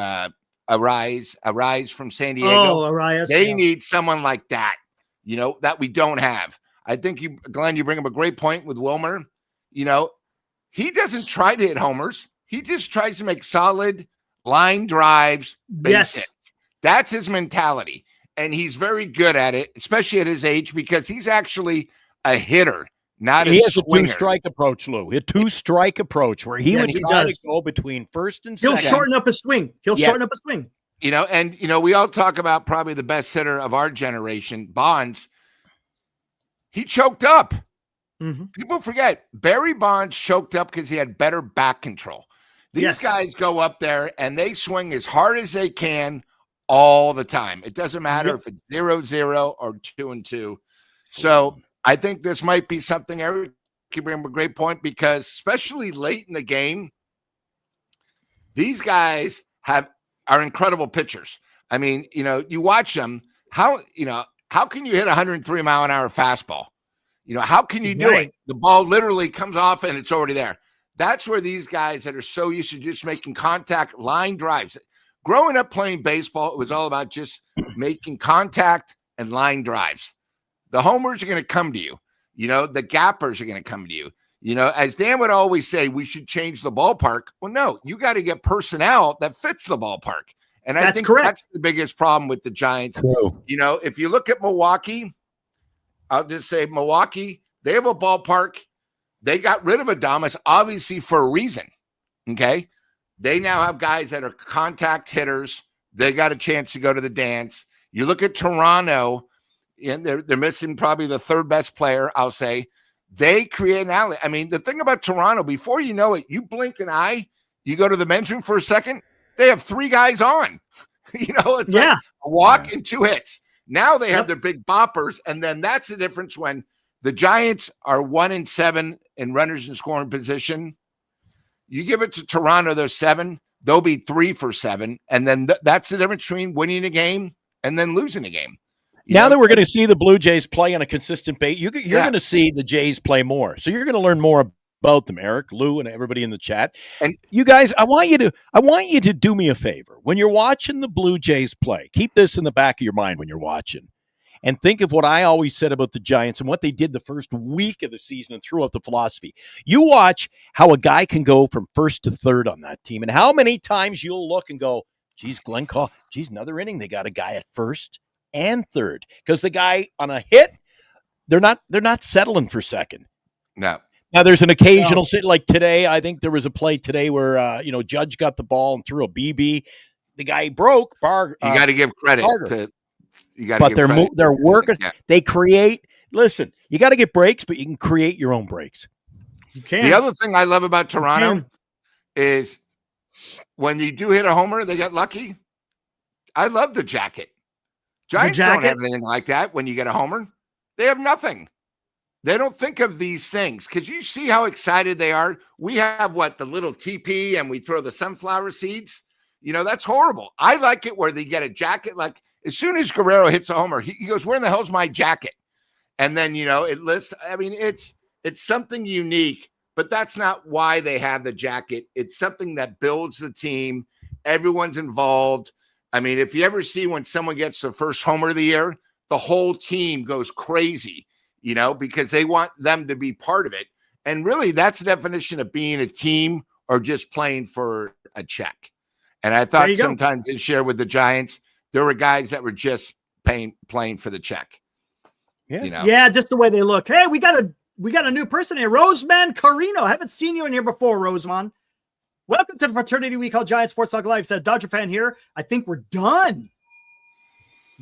Arise from San Diego. Oh, Arias. They need someone like that, you know, that we don't have. I think Glenn, you bring up a great point with Wilmer. You know, he doesn't try to hit homers. He just tries to make solid line drives, base hits. That's his mentality. And he's very good at it, especially at his age, because he's actually a hitter, not he a has swinger. A two-strike approach, Lou. A two-strike approach where he would try to go between first and second. He'll shorten up a swing. Shorten up a swing. You know, and, you know, we all talk about probably the best hitter of our generation, Bonds. he choked up. Mhm. People forget Barry Bonds choked up because he had better back control. These Yes. guys go up there and they swing as hard as they can all the time. It doesn't matter Yep. if it's 0-0 or 2-2. So I think this might be something, Eric, you bring up a great point, because especially late in the game, these guys are incredible pitchers. I mean, you watch them. How can you hit 103-mile-an-hour fastball? How can you do Right. it? The ball literally comes off and it's already there. That's where these guys that are so used to just making contact line drives. Growing up playing baseball, it was all about just making contact and line drives. The homers are going to come to you. The gappers are going to come to you. As Dan would always say, we should change the ballpark. Well, no, you got to get personnel that fits the ballpark. And I That's think correct. that's the biggest problem with the Giants. True. If you look at Milwaukee, I'll just say Milwaukee, they have a ballpark. They got rid of Adames, obviously for a reason. Okay. They now have guys that are contact hitters. They got a chance to go to the dance. You look at Toronto, and they're missing probably the third best player, I'll say. They create an alley. I mean, the thing about Toronto, before you know it, you blink an eye, you go to the men's room for a second, they have 3 guys on. It's like a walk and 2 hits. Now they have their big boppers, and then that's the difference when the Giants are 1-7 in runners in scoring position. You give it to Toronto, they're 7. They'll be 3 for 7, and then that's the difference between winning a game and then losing a game. Now that we're going to see the Blue Jays play on a consistent base, you're going to see the Jays play more. So you're going to learn more about them, Eric, Lou, and everybody in the chat. And you guys, I want you to do me a favor. When you're watching the Blue Jays play, keep this in the back of your mind when you're watching. And think of what I always said about the Giants and what they did the first week of the season and threw out the philosophy. You watch how a guy can go from first to third on that team and how many times you'll look and go, geez, Glenn Call, geez, another inning. They got a guy at first and third, because the guy on a hit, they're not settling for second. No. Now there's an occasional sit like today. I think there was a play today where Judge got the ball and threw a BB. The guy broke. You got to give credit Carter. to. You got. But they're working. Yeah. They create. Listen, you got to get breaks, but you can create your own breaks. You can. The other thing I love about Toronto is when you do hit a homer, they get lucky. I love the jacket. Giants don't have anything like that. When you get a homer, they have nothing. They don't think of these things because you see how excited they are. We have the little TP and we throw the sunflower seeds. That's horrible. I like it where they get a jacket. Like as soon as Guerrero hits a homer, he goes, "Where in the hell's my jacket?" And then, it lists. I mean, it's something unique, but that's not why they have the jacket. It's something that builds the team. Everyone's involved. I mean, if you ever see when someone gets the first homer of the year, the whole team goes crazy, because they want them to be part of it. And really, that's the definition of being a team or just playing for a check. And I thought sometimes they share with the Giants, there were guys that were just playing for the check. Yeah. Yeah, just the way they look. Hey, we got a new person here, Roseman Carino. I haven't seen you in here before, Roseman. Welcome to the fraternity we call Giant Sports Talk Live. Said Dodger fan here. I think we're done.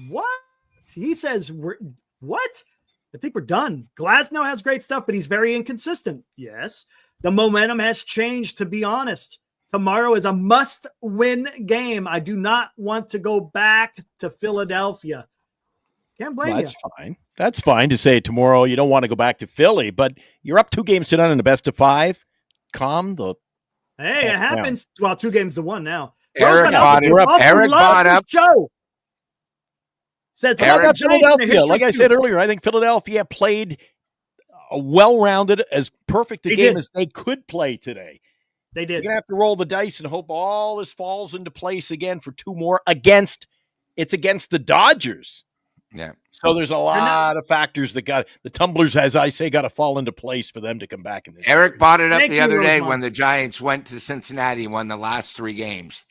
What? He says what? I think we're done. Glasnow has great stuff, but he's very inconsistent. Yes. The momentum has changed, to be honest. Tomorrow is a must-win game. I do not want to go back to Philadelphia. Can't blame you. That's fine. That's fine to say tomorrow you don't want to go back to Philly, but you're up 2 games to none in the best of 5. Calm the Hey, it happens. Down. Well, 2 games to 1 now. Eric bought up. Show. Says about Philadelphia. Like I said earlier, I think Philadelphia played a well-rounded, as perfect a game as they could play today. They did. You're going to have to roll the dice and hope all this falls into place again for 2 more against the Dodgers. Yeah. So there's a lot of factors that got the tumblers, as I say, got to fall into place for them to come back in this. Eric brought it up the other day when the Giants went to Cincinnati and won the last 3 games.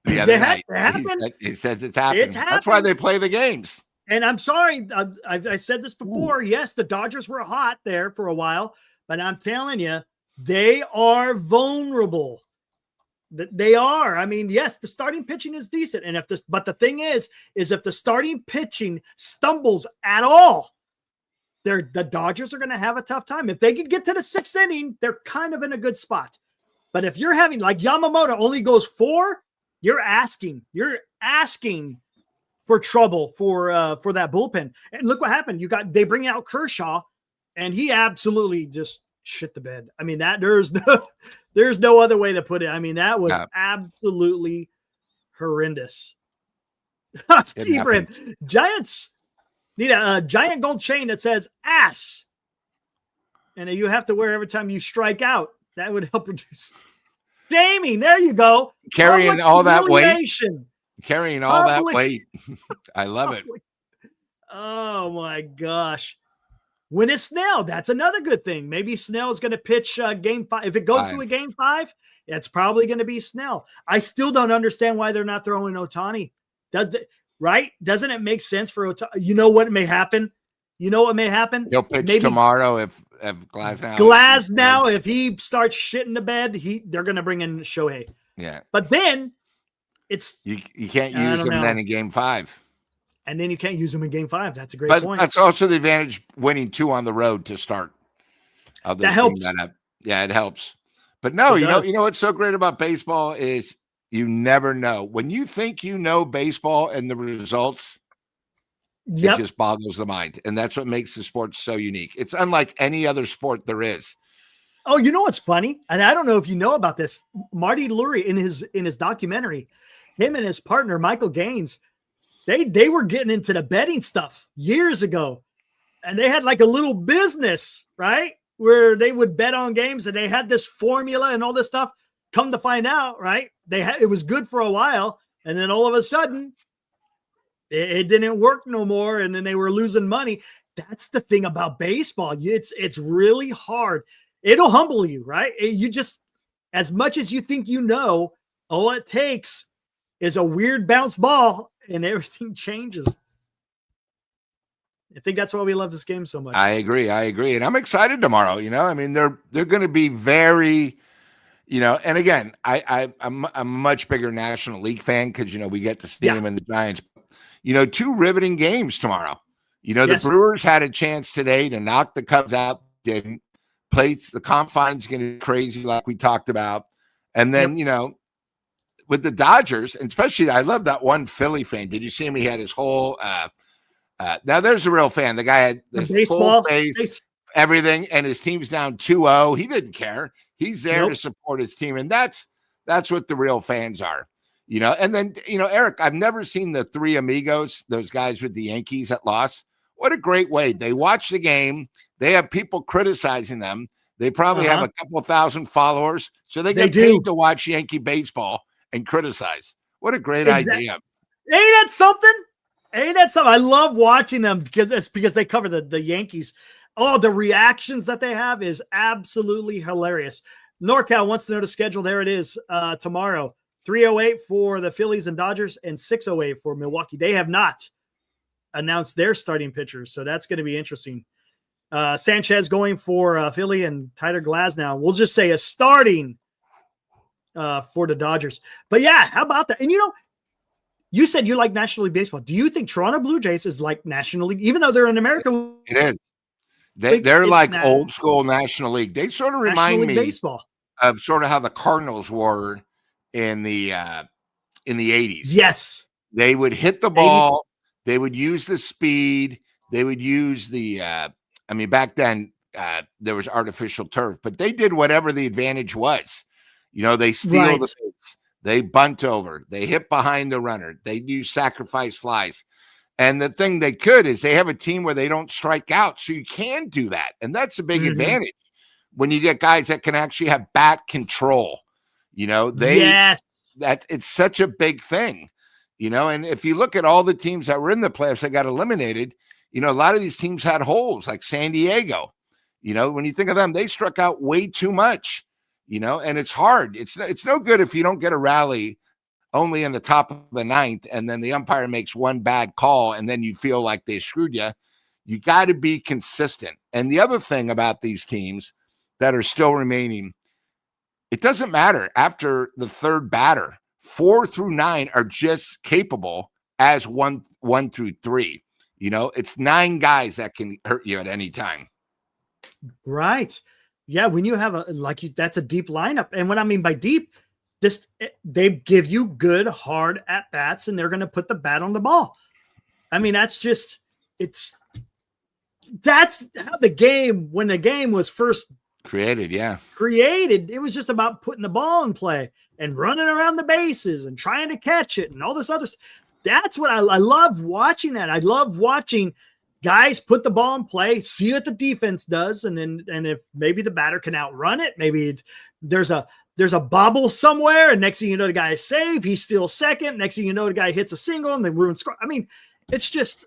The other night. He says it's happened. That's why they play the games. And I'm sorry, I said this before. Yes, the Dodgers were hot there for a while, but I'm telling you, they are vulnerable. They are. I mean, yes, the starting pitching is decent, and but the thing is if the starting pitching stumbles at all, the Dodgers are going to have a tough time. If they could get to the 6th inning, they're kind of in a good spot. But if you're having, like, Yamamoto only goes 4, you're asking for trouble for that bullpen. And look what happened. They bring out Kershaw, and he absolutely just shit the bed. I mean, there's no other way to put it. I mean, that was absolutely horrendous. Ibrahim, Giants need a giant gold chain that says ass, and you have to wear every time you strike out. That would help reduce shaming. There you go. Carrying all that weight. I love it. Oh my gosh. When is Snell? That's another good thing. Maybe Snell's going to pitch game 5. If it goes to a game 5, it's probably going to be Snell. I still don't understand why they're not throwing Ohtani. Right? Doesn't it make sense for Ohtani? You know what may happen? He'll pitch tomorrow if Glasnow, if he starts shitting the bed, they're going to bring in Shohei. Yeah. But then it's you can't use him then in game 5. And then you can't use him in game 5. That's a great point. That's also the advantage winning 2 on the road to start. That helps. Yeah, it helps. But no, you know what's so great about baseball is you never know. When you think you know baseball and the results, it just boggles the mind. And that's what makes the sport so unique. It's unlike any other sport there is. Oh, you know what's funny? And I don't know if you know about this. Marty Lurie in his documentary, him and his partner, Michael Gaines, they were getting into the betting stuff years ago. And they had like a little business, right? Where they would bet on games, and they had this formula and all this stuff. Come to find out, right? It was good for a while. And then all of a sudden, it didn't work no more. And then they were losing money. That's the thing about baseball. It's really hard. It'll humble you, right? You just, as much as you think you know, all it takes is a weird bounce ball and everything changes. I think that's why we love this game so much. I agree. And I'm excited tomorrow. I mean, they're going to be very, and again, I'm a much bigger National League fan because, we get to see them in the Giants. 2 riveting games tomorrow. The Brewers had a chance today to knock the Cubs out. Didn't. The Comfine's going to be crazy like we talked about. And then, with the Dodgers, and especially I love that one Philly fan. Did you see him? He had his whole now there's a real fan. The guy had the baseball full face, everything, and his team's down 2-0. He didn't care. He's there to support his team. And that's what the real fans are. And then, Eric, I've never seen the 3 amigos, those guys with the Yankees that lost. What a great way. They watch the game. They have people criticizing them. They probably have a couple thousand followers. So they get paid to watch Yankee baseball and criticize. What a great idea. Ain't that something? I love watching them because they cover the Yankees. Oh, the reactions that they have is absolutely hilarious. NorCal wants to know the schedule. There it is tomorrow. 3:08 for the Phillies and Dodgers and 6:08 for Milwaukee. They have not announced their starting pitchers, so that's going to be interesting. Sanchez going for Philly and Tyler Glasnow. We'll just say a starting for the Dodgers. But yeah, how about that? And you said you like National League baseball. Do you think Toronto Blue Jays is like National League, even though they're in America? It is. They're like old school National League. They sort of remind me baseball of sort of how the Cardinals were in the 80s. Yes. They would hit the ball. 80s. They would use the speed. They would use the back then there was artificial turf, but they did whatever the advantage was. They steal the base, they bunt over, they hit behind the runner, they use sacrifice flies. And the thing they could is they have a team where they don't strike out. So you can do that. And that's a big advantage when you get guys that can actually have bat control. It's such a big thing, and if you look at all the teams that were in the playoffs that got eliminated, a lot of these teams had holes like San Diego. When you think of them, they struck out way too much, and it's hard. It's no good if you don't get a rally only in the top of the 9th, and then the umpire makes one bad call, and then you feel like they screwed you. You got to be consistent. And the other thing about these teams that are still remaining, it doesn't matter after the 3rd batter. 4 through 9 are just capable as 1 through 3. It's 9 guys that can hurt you at any time. Right. Yeah. When you have that's a deep lineup. And what I mean by deep, they give you good, hard at bats, and they're going to put the bat on the ball. I mean, that's how when the game was first created. Yeah. It was just about putting the ball in play and running around the bases and trying to catch it and all this other stuff. That's what I love watching that. I love watching guys put the ball in play, see what the defense does. And if maybe the batter can outrun it, maybe there's a bobble somewhere. And next thing you know, the guy is safe. He steals second. Next thing you know, the guy hits a single and they ruin score. I mean, it's just,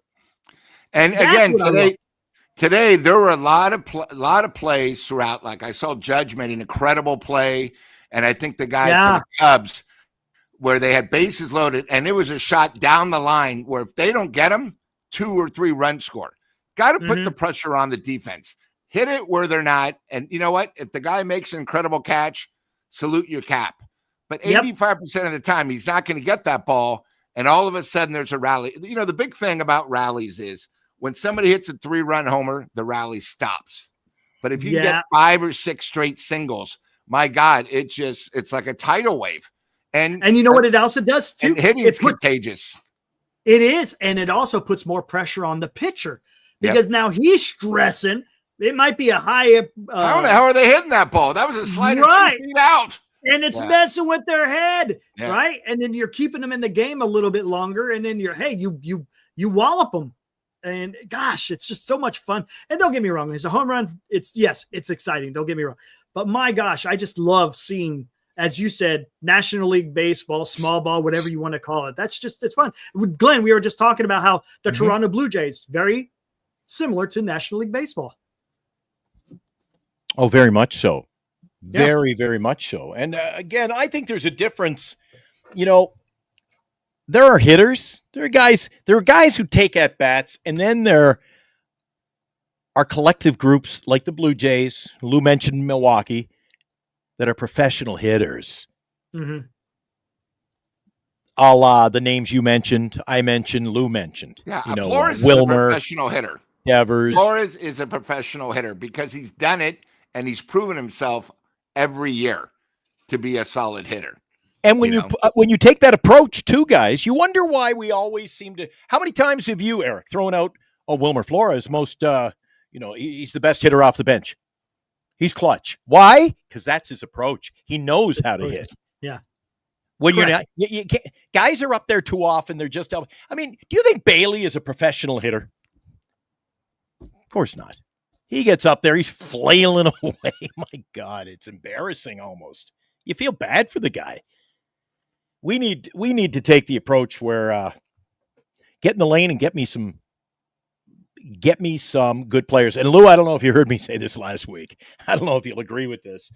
and again, today there were a lot of plays throughout. Like I saw Judge made an incredible play. And I think the guy for the Cubs, where they had bases loaded, and it was a shot down the line where if they don't get them, 2 or 3 runs score. Got to put the pressure on the defense. Hit it where they're not. And you know what? If the guy makes an incredible catch, salute your cap. But 85% of the time, he's not going to get that ball. And all of a sudden, there's a rally. The big thing about rallies is when somebody hits a 3-run homer, the rally stops. But if you get 5 or 6 straight singles, my God, it's like a tidal wave. And you know what it also does too? Hitting's contagious. It is. And it also puts more pressure on the pitcher because now he's stressing. It might be a high. How the hell are they hitting that ball? That was a slider 2 feet out. And it's messing with their head. Right. And then you're keeping them in the game a little bit longer. And then you wallop them. And gosh, it's just so much fun. And don't get me wrong. It's a home run. It's exciting. Don't get me wrong. But my gosh, I just love seeing, as you said, National League Baseball, small ball, whatever you want to call it. It's fun. Glenn, we were just talking about how the Toronto Blue Jays, very similar to National League Baseball. Oh, very much so. Very, very much so. And again, I think there's a difference. There are hitters. There are guys who take at bats, and then there are collective groups like the Blue Jays. Lou mentioned Milwaukee, that are professional hitters. A la the names you mentioned, I mentioned, Lou mentioned. Yeah, Flores Wilmer, is a professional hitter. Devers. Flores is a professional hitter because he's done it and he's proven himself every year to be a solid hitter. And when you take that approach too, guys, you wonder why we always seem to. How many times have you, Eric, thrown out? Oh, Wilmer Flores, he's the best hitter off the bench. He's clutch. Why? Because that's his approach. He knows how to hit. Yeah. When you're not, you can't, guys are up there too often. They're just. I mean, do you think Bailey is a professional hitter? Of course not. He gets up there. He's flailing away. My God, it's embarrassing almost. You feel bad for the guy. We need to take the approach where get in the lane and get me some good players. And Lou, I don't know if you heard me say this last week. I don't know if you'll agree with this.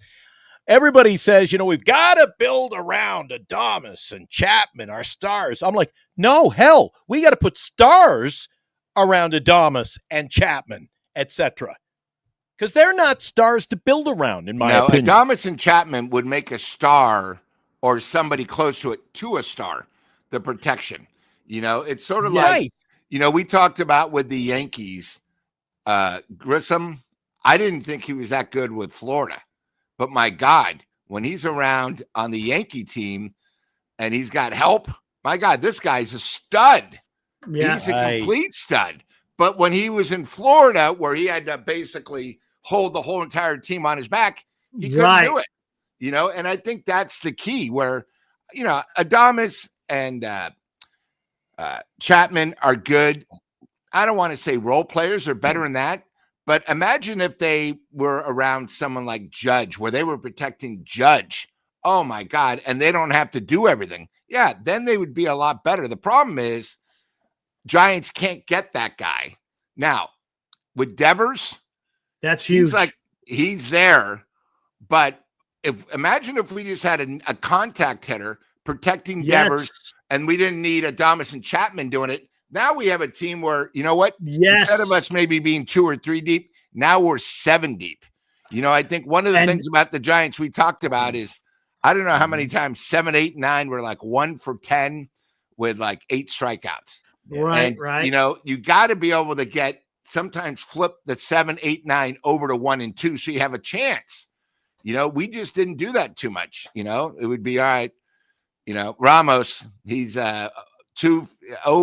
Everybody says, we've got to build around Adames and Chapman, our stars. I'm like, no, hell, we got to put stars around Adames and Chapman, etc. Because they're not stars to build around, in my opinion. Adames and Chapman would make a star or somebody close to it to a star, the protection. It's sort of like, we talked about with the Yankees, Grissom. I didn't think he was that good with Florida. But my God, when he's around on the Yankee team and he's got help, my God, this guy's a stud. Yeah, he's a complete stud. But when he was in Florida, where he had to basically hold the whole entire team on his back, he couldn't do it. And I think that's the key where, Adames and Chapman are good. I don't want to say role players are better than that. But imagine if they were around someone like Judge, where they were protecting Judge. Oh, my God. And they don't have to do everything. Yeah, then they would be a lot better. The problem is Giants can't get that guy. Now, with Devers, that's huge. He's there. But imagine if we just had a contact hitter protecting Devers and we didn't need Adames and Chapman doing it. Now we have a team where, you know what? Instead of us maybe being 2 or 3 deep, now we're 7 deep. I think one of the things about the Giants we talked about is, I don't know how many times 7, 8, 9 were like 1 for 10 with like 8 strikeouts. Right, And, right. you know, you got to be able to sometimes flip the 7, 8, 9 over to 1 and 2 so you have a chance. You know, we just didn't do that too much. You know, it would be all right. You know, Ramos, he's 0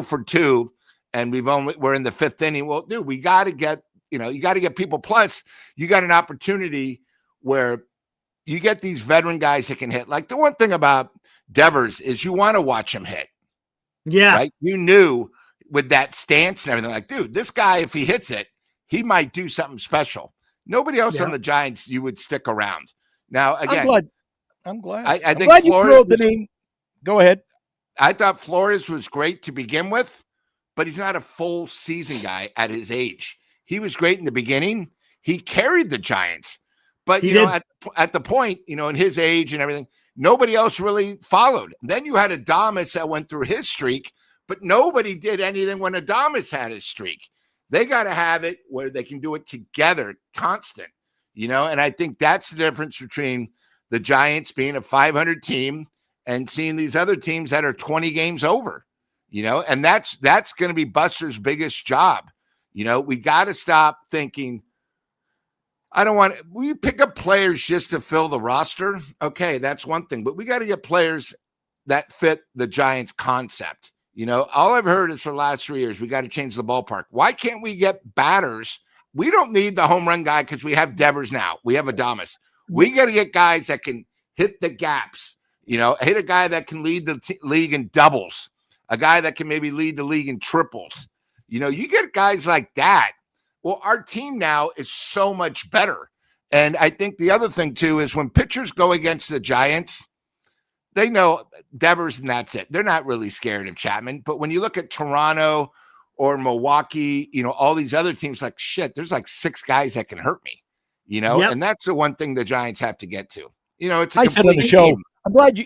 for 2, and we're in the 5th inning. Well, dude, we got to get, you got to get people. Plus, you got an opportunity where you get these veteran guys that can hit. Like the one thing about Devers is you want to watch him hit. Yeah. Right. You knew with that stance and everything, like, dude, this guy, if he hits it, he might do something special. Nobody else on the Giants, you would stick around. Now, again, I'm glad. I I'm think glad you Flores threw out the name. Go ahead. I thought Flores was great to begin with, but he's not a full season guy at his age. He was great in the beginning. He carried the Giants, but at the point, in his age and everything, nobody else really followed. Then you had Adames that went through his streak, but nobody did anything when Adames had his streak. They got to have it where they can do it together, constant, and I think that's the difference between the Giants being a 500 team and seeing these other teams that are 20 games over, and that's going to be Buster's biggest job. We got to stop thinking, we pick up players just to fill the roster. Okay, that's one thing, but we got to get players that fit the Giants concept. All I've heard is for the last 3 years, we got to change the ballpark. Why can't we get batters? We don't need the home run guy because we have Devers now. We have Adames. We got to get guys that can hit the gaps, hit a guy that can lead the league in doubles, a guy that can maybe lead the league in triples. You get guys like that. Well, our team now is so much better. And I think the other thing, too, is when pitchers go against the Giants, they know Devers and that's it. They're not really scared of Chapman. But when you look at Toronto or Milwaukee, all these other teams, like, shit, there's like 6 guys that can hurt me, and that's the one thing the Giants have to get to. It's I said on the show, game.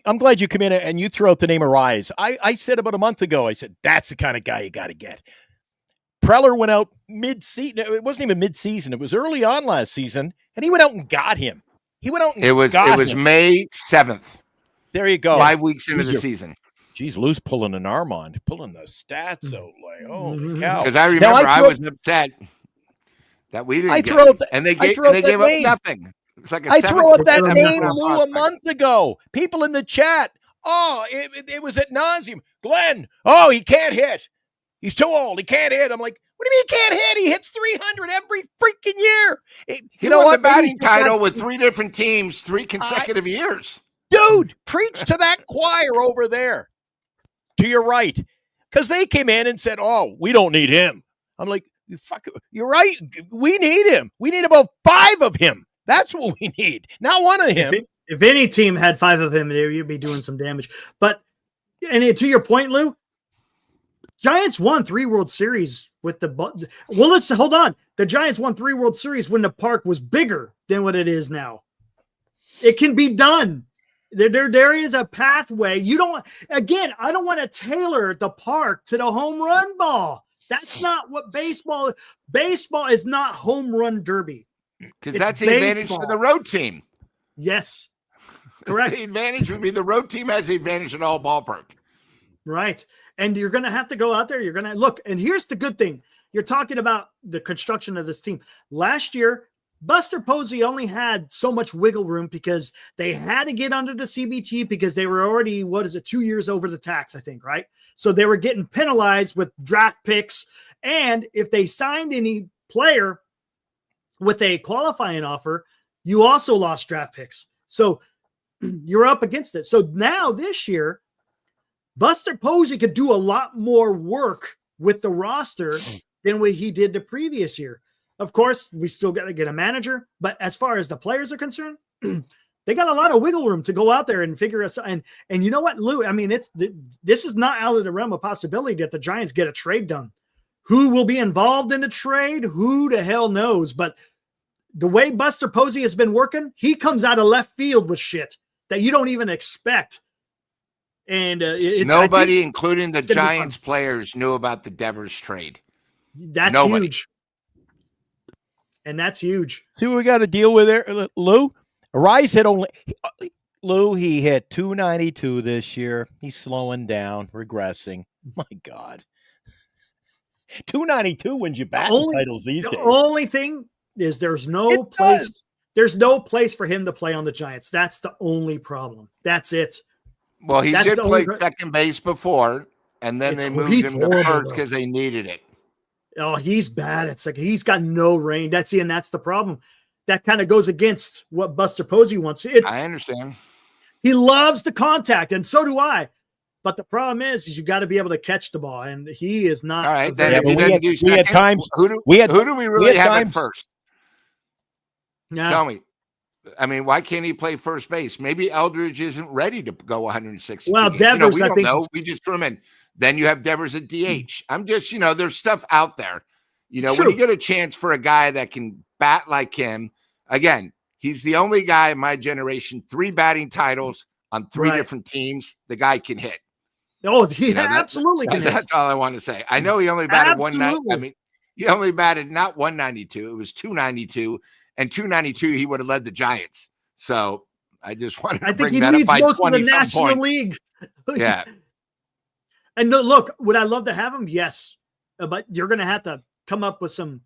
I'm glad you come in and you throw out the name Arise. I said about a month ago, I said, that's the kind of guy you got to get. Preller went out mid-season. It wasn't even mid-season. It was early on last season, and he went out and got him. It was May 7th. There you go. 5 weeks into the season. Geez, Lou's pulling an Armand, pulling the stats out like, holy cow. Because I remember I was upset that we didn't get it. And they gave up nothing. It's like I threw out that name, Lou, a month ago. People in the chat, it was at nauseum. Glenn, he can't hit. He's too old. He can't hit. I'm like, what do you mean he can't hit? He hits 300 every freaking year. He won the batting title with 3 different teams, 3 consecutive years. Dude, preach to that choir over there. To your right. Because they came in and said, we don't need him. I'm like, you're right. We need him. We need about 5 of him. That's what we need. Not 1 of him. If any team had 5 of him there, you'd be doing some damage. But, and to your point, Lou, Giants won 3 World Series with let's hold on. The Giants won 3 World Series when the park was bigger than what it is now. It can be done. There is a pathway. I don't want to tailor the park to the home run ball. That's not what baseball is not home run derby. Because that's the advantage to the road team. Yes. Correct. The advantage would be the road team has the advantage in all ballpark. Right. And you're going to have to go out there. You're going to look. And here's the good thing. You're talking about the construction of this team. Last year, Buster Posey only had so much wiggle room because they had to get under the CBT because they were already, 2 years over the tax, I think, right? So they were getting penalized with draft picks. And if they signed any player with a qualifying offer, you also lost draft picks. So you're up against it. So now this year, Buster Posey could do a lot more work with the roster than what he did the previous year. Of course, we still got to get a manager, but as far as the players are concerned, they got a lot of wiggle room to go out there and figure us out. And you know what, Lou? I mean, this is not out of the realm of possibility that the Giants get a trade done. Who will be involved in the trade? Who the hell knows? But the way Buster Posey has been working, he comes out of left field with shit that you don't even expect. And nobody, including the Giants players, knew about the Devers trade. That's huge. And that's huge. See what we got to deal with there, Lou? Arise hit he hit 292 this year. He's slowing down, regressing. My God. 292 wins you batting only- titles these The days. only thing is there's no It place. does. There's no place for him to play on the Giants. That's the only problem. That's it. Well, he That's did the play only- second base before, and then It's they hor- moved he's him to horrible, first though. because they needed it. Oh, he's bad. It's like he's got no range. And that's the problem. That kind of goes against what Buster Posey wants. I understand. He loves the contact, and so do I. But the problem is you got to be able to catch the ball, and he is not. All right, a then very if he but we doesn't had- do we had second, times- who do we had we really have times- at first? Yeah. Tell me. I mean, why can't he play first base? Maybe Eldridge isn't ready to go 160. Well, games. Devers, we I don't think- know. We just threw him in. Then you have Devers at DH. I'm just, there's stuff out there. When True. you get a chance for a guy that can bat like him, again, he's the only guy in my generation, 3 batting titles on 3 Right. different teams. The guy can hit. Oh, he That- absolutely can. hit. That's all I want to say. I know he only batted 190. I Absolutely. mean, he only batted not 192. It was 292, and 292 he would have led the Giants. So I just wanted to I think bring he that up leads by most of 20 the some National point. League. Yeah, And look, would I love to have him? Yes, but you're going to have to come up with some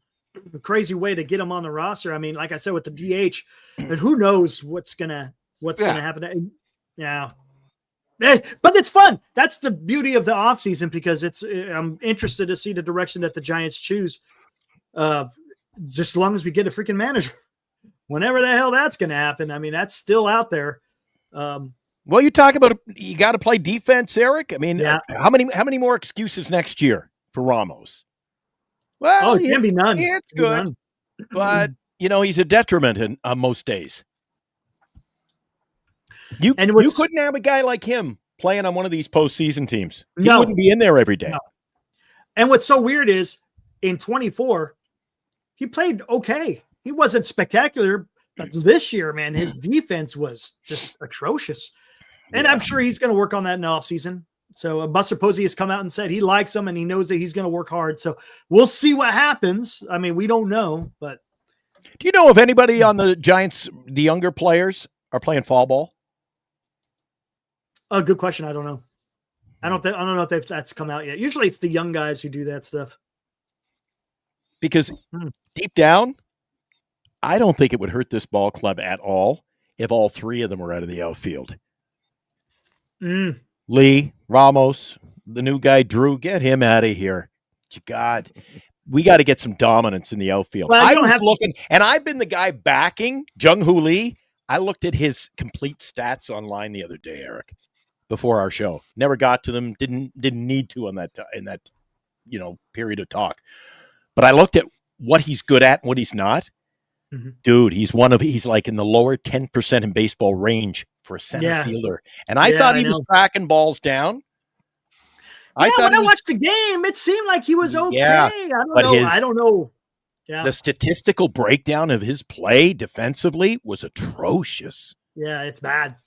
crazy way to get him on the roster. I mean, like I said, with the DH, and who knows what's gonna happen? Yeah. But it's fun. That's the beauty of the offseason because I'm interested to see the direction that the Giants choose. Just as long as we get a freaking manager, whenever the hell that's going to happen. I mean, that's still out there. Well, you talk about you got to play defense, Eric. I mean, Yeah. how many more excuses next year for Ramos? Well, it can be none. It's Can be good, none. but he's a detriment on most days. You couldn't have a guy like him playing on one of these postseason teams. He No. wouldn't be in there every day. No. And what's so weird is in 24, he played okay. He wasn't spectacular, but this year, man, his defense was just atrocious. And I'm sure he's going to work on that in the offseason. So Buster Posey has come out and said he likes him and he knows that he's going to work hard. So we'll see what happens. I mean, we don't know, but Do you know if anybody on the Giants, the younger players, are playing fall ball? good question. I don't know. I don't know if that's come out yet. Usually it's the young guys who do that stuff. Because deep down, I don't think it would hurt this ball club at all if all 3 of them were out of the outfield. Lee, Ramos, the new guy, Drew, get him out of here. God, we got to get some dominance in the outfield. Well, I was looking, and I've been the guy backing Jung-Hoo Lee. I looked at his complete stats online the other day, Eric, before our show. Never got to them. Didn't need to in that period of talk. But I looked at what he's good at and what he's not. Dude, he's like in the lower 10% in baseball range for a center fielder. And I thought he was tracking balls down. When I watched the game, it seemed like he was okay. Yeah, I don't know. Yeah. The statistical breakdown of his play defensively was atrocious. Yeah, it's bad.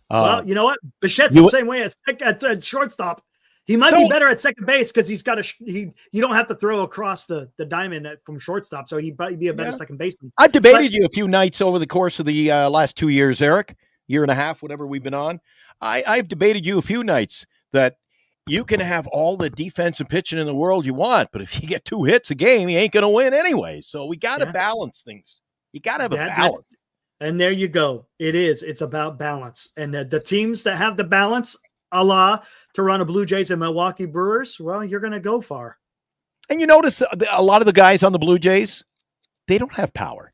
Well, you know what? Bichette's the same way at shortstop. He might be better at second base because he's got you don't have to throw across the diamond from shortstop, so he'd probably be a better second baseman. I've debated you a few nights over the course of the last 2 years, Eric, year and a half, whatever we've been on. I've debated you a few nights that you can have all the defense and pitching in the world you want, but if you get 2 hits a game, you ain't going to win anyway. So we got to balance things. You got to have a balance. And there you go. It's about balance. And the teams that have the balance, a la Toronto Blue Jays and Milwaukee Brewers, well, you're going to go far. And you notice a lot of the guys on the Blue Jays, they don't have power.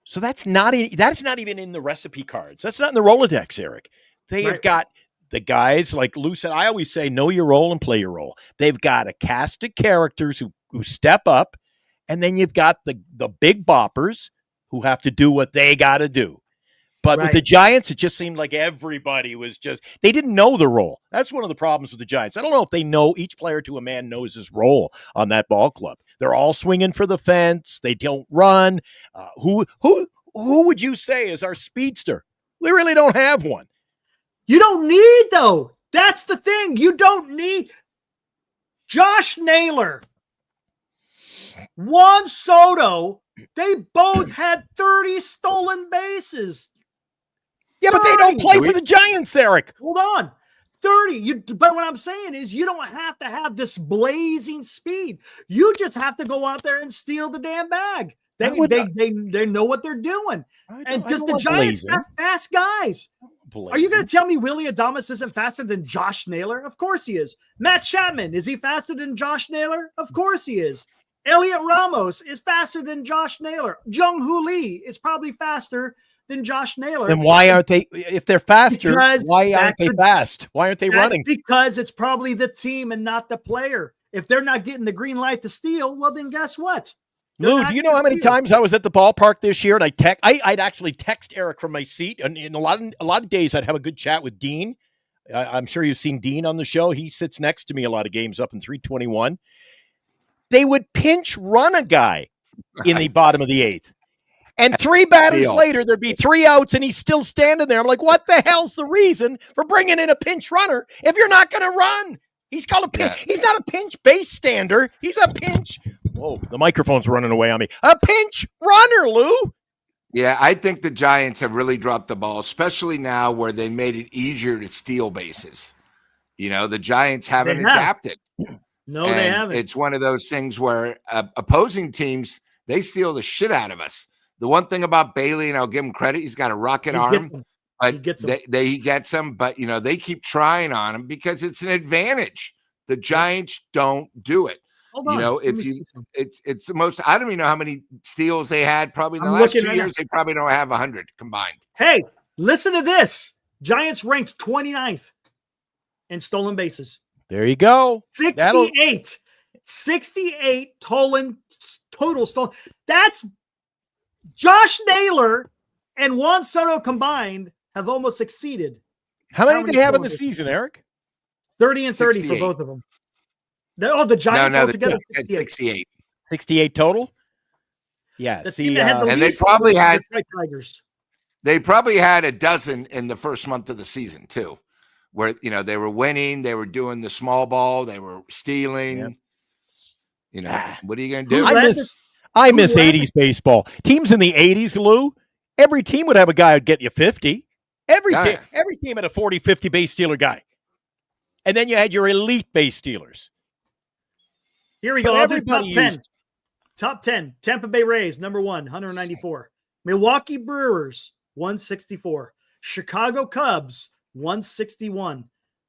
So that's not even in the recipe cards. That's not in the Rolodex, Eric. They have got the guys, like Lou said, I always say, know your role and play your role. They've got a cast of characters who step up, and then you've got the big boppers who have to do what they got to do. But with the Giants, it just seemed like everybody was they didn't know the role. That's one of the problems with the Giants. I don't know if they know, each player to a man knows his role on that ball club. They're all swinging for the fence. They don't run. Who would you say is our speedster? We really don't have one. You don't need, though. That's the thing. You don't need Josh Naylor, Juan Soto. They both had 30 stolen bases. Yeah, but they don't play for the Giants, Eric. Hold on. 30. But what I'm saying is you don't have to have this blazing speed. You just have to go out there and steal the damn bag. They know what they're doing. And because the Giants have fast guys. Are you going to tell me Willie Adames isn't faster than Josh Naylor? Of course he is. Matt Chapman, is he faster than Josh Naylor? Of course he is. Elliot Ramos is faster than Josh Naylor. Jung-Hoo Lee is probably faster than Josh Naylor. Then why aren't they, if they're faster, why aren't they fast? Why aren't they running? Because it's probably the team and not the player. If they're not getting the green light to steal, well, then guess what? Lou, do you know how many times I was at the ballpark this year and I'd actually text Eric from my seat, and in a lot of days I'd have a good chat with Dean. I'm sure you've seen Dean on the show. He sits next to me a lot of games up in 321. They would pinch run a guy in the bottom of the eighth. And 3 batters later, there'd be 3 outs, and he's still standing there. I'm like, what the hell's the reason for bringing in a pinch runner if you're not going to run? He's called a pinch. Yeah. He's not a pinch base stander. He's a pinch. Whoa, the microphone's running away on me. A pinch runner, Lou. Yeah, I think the Giants have really dropped the ball, especially now where they made it easier to steal bases. You know, the Giants haven't adapted. No, they haven't. It's one of those things where opposing teams, they steal the shit out of us. The one thing about Bailey, and I'll give him credit, he's got a rocket arm. But he gets them, but you know, they keep trying on him because it's an advantage. The Giants don't do it. You know, it's the most. I don't even know how many steals they had. Probably in the last 2 years, they probably don't have 100 combined. Hey, listen to this. Giants ranked 29th in stolen bases. There you go. 68 total stolen. That's Josh Naylor and Juan Soto combined have almost exceeded. How many do they have in the season, Eric? 30 and 30 for both of them. The Giants altogether 68. 68 total? Yeah. And they probably had Tigers. They probably had a dozen in the first month of the season too, where you know they were winning, they were doing the small ball, they were stealing. Yeah. You know, what are you going to do? I miss 80s baseball. Teams in the 80s, Lou, every team would have a guy who'd get you 50. Every team had a 40, 50 base stealer guy. And then you had your elite base stealers. Here we go. I'll do top 10. Top 10. Tampa Bay Rays, number 1, 194. Milwaukee Brewers, 164. Chicago Cubs, 161.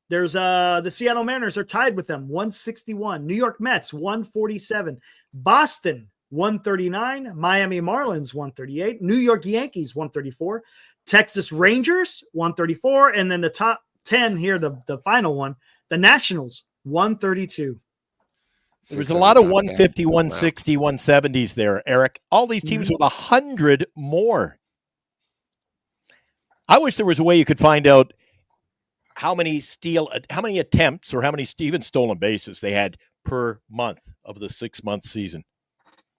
There's the Seattle Mariners are tied with them, 161. New York Mets, 147. Boston, 139. Miami Marlins, 138. New York Yankees, 134. Texas Rangers, 134. And then the top 10 here, the final one, the Nationals, 132. There was a lot of 150, 160, 170s there, Eric. All these teams with 100 more. I wish there was a way you could find out how many attempts or how many even stolen bases they had per month of the 6-month season.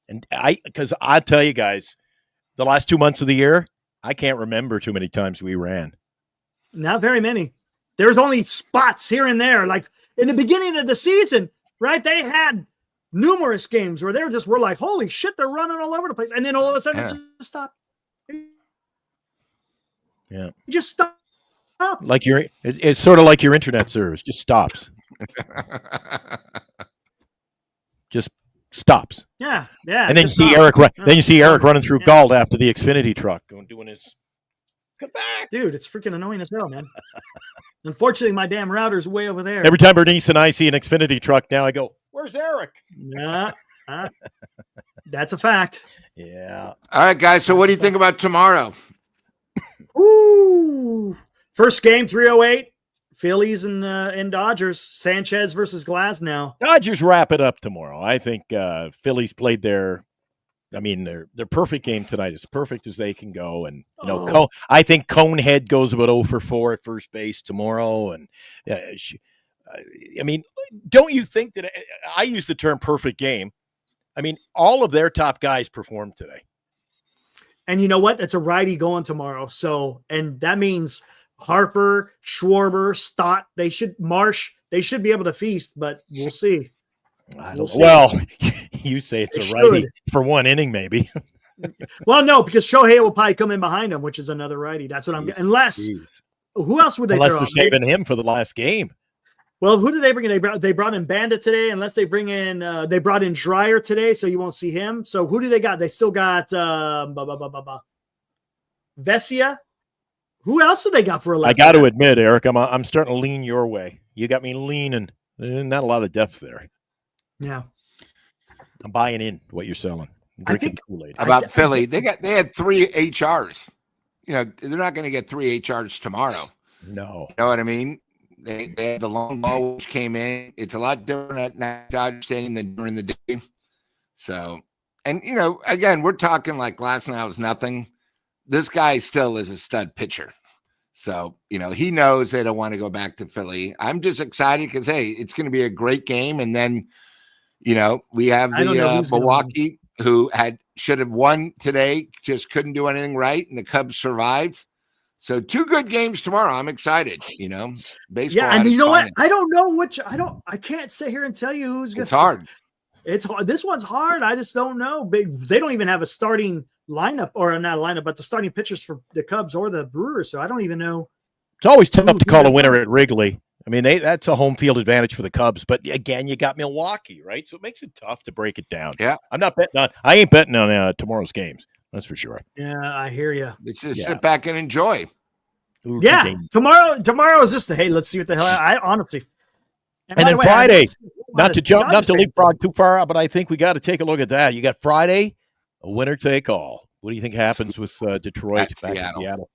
And because I tell you guys, the last 2 months of the year, I can't remember too many times we ran. Not very many. There's only spots here and there. Like in the beginning of the season, right? They had numerous games where we're like, holy shit, they're running all over the place. And then all of a sudden it just stopped. Yeah. It just stopped. Like it's sort of like your internet service, just stops. Just stops. Yeah. And then you see Eric. Then you see Eric running through Galt after the Xfinity truck, doing his. Come back, dude! It's freaking annoying as hell, man. Unfortunately, my damn router's way over there. Every time Bernice and I see an Xfinity truck now, I go, "Where's Eric?" Yeah, that's a fact. Yeah. All right, guys. So, what do you think about tomorrow? Ooh, first game 308. Phillies and Dodgers. Sanchez versus Glasnow. Dodgers wrap it up tomorrow. I think Phillies played their perfect game tonight, as perfect as they can go. And I think Conehead goes about 0 for 4 at first base tomorrow. And don't you think that I use the term perfect game? I mean, all of their top guys performed today. And you know what? It's a righty going tomorrow. And that means Harper, Schwarber, Stott, Marsh, they should be able to feast, but we'll see. Well, you say it's a righty for 1 inning, maybe. Well, no, because Shohei will probably come in behind him, which is another righty. That's what I'm getting. Unless Who else would they Unless throw they're out? saving him for the last game. Well, who did they bring in? They brought in Bandit today, unless they bring in they brought in Dreyer today, so you won't see him. So who do they got? They still got Vesia. Who else do they got for a left? I got to admit, Eric, I'm starting to lean your way. You got me leaning. There's not a lot of depth there. Yeah. I'm buying in what you're selling. I'm drinking Kool-Aid. About Philly, they had 3 HRs. You know, they're not going to get 3 HRs tomorrow. No. You know what I mean? They had the long ball which came in. It's a lot different at night Dodger Stadium than during the day. So, and you know, again, we're talking like last night was nothing. This guy still is a stud pitcher. So, you know, he knows they don't want to go back to Philly. I'm just excited because, hey, it's going to be a great game. And then, you know, we have the Milwaukee who should have won today, just couldn't do anything right. And the Cubs survived. So 2 good games tomorrow. I'm excited, you know, baseball. Yeah. And you know what? I don't know I can't sit here and tell you who's going to. It's hard. It's hard. This one's hard. I just don't know. They don't even have a starting lineup, or not a lineup, but the starting pitchers for the Cubs or the Brewers. So I don't even know. It's always tough to call a winner at Wrigley. I mean, that's a home field advantage for the Cubs. But again, you got Milwaukee, right? So it makes it tough to break it down. Yeah. I ain't betting on tomorrow's games. That's for sure. Yeah, I hear you. Let's just sit back and enjoy. Ooh, Yeah. Tomorrow is just hey, let's see what the hell. I honestly. And then Friday, not to leapfrog too far out, but I think we got to take a look at that. You got Friday, a winner take all. What do you think happens with Detroit back in Seattle?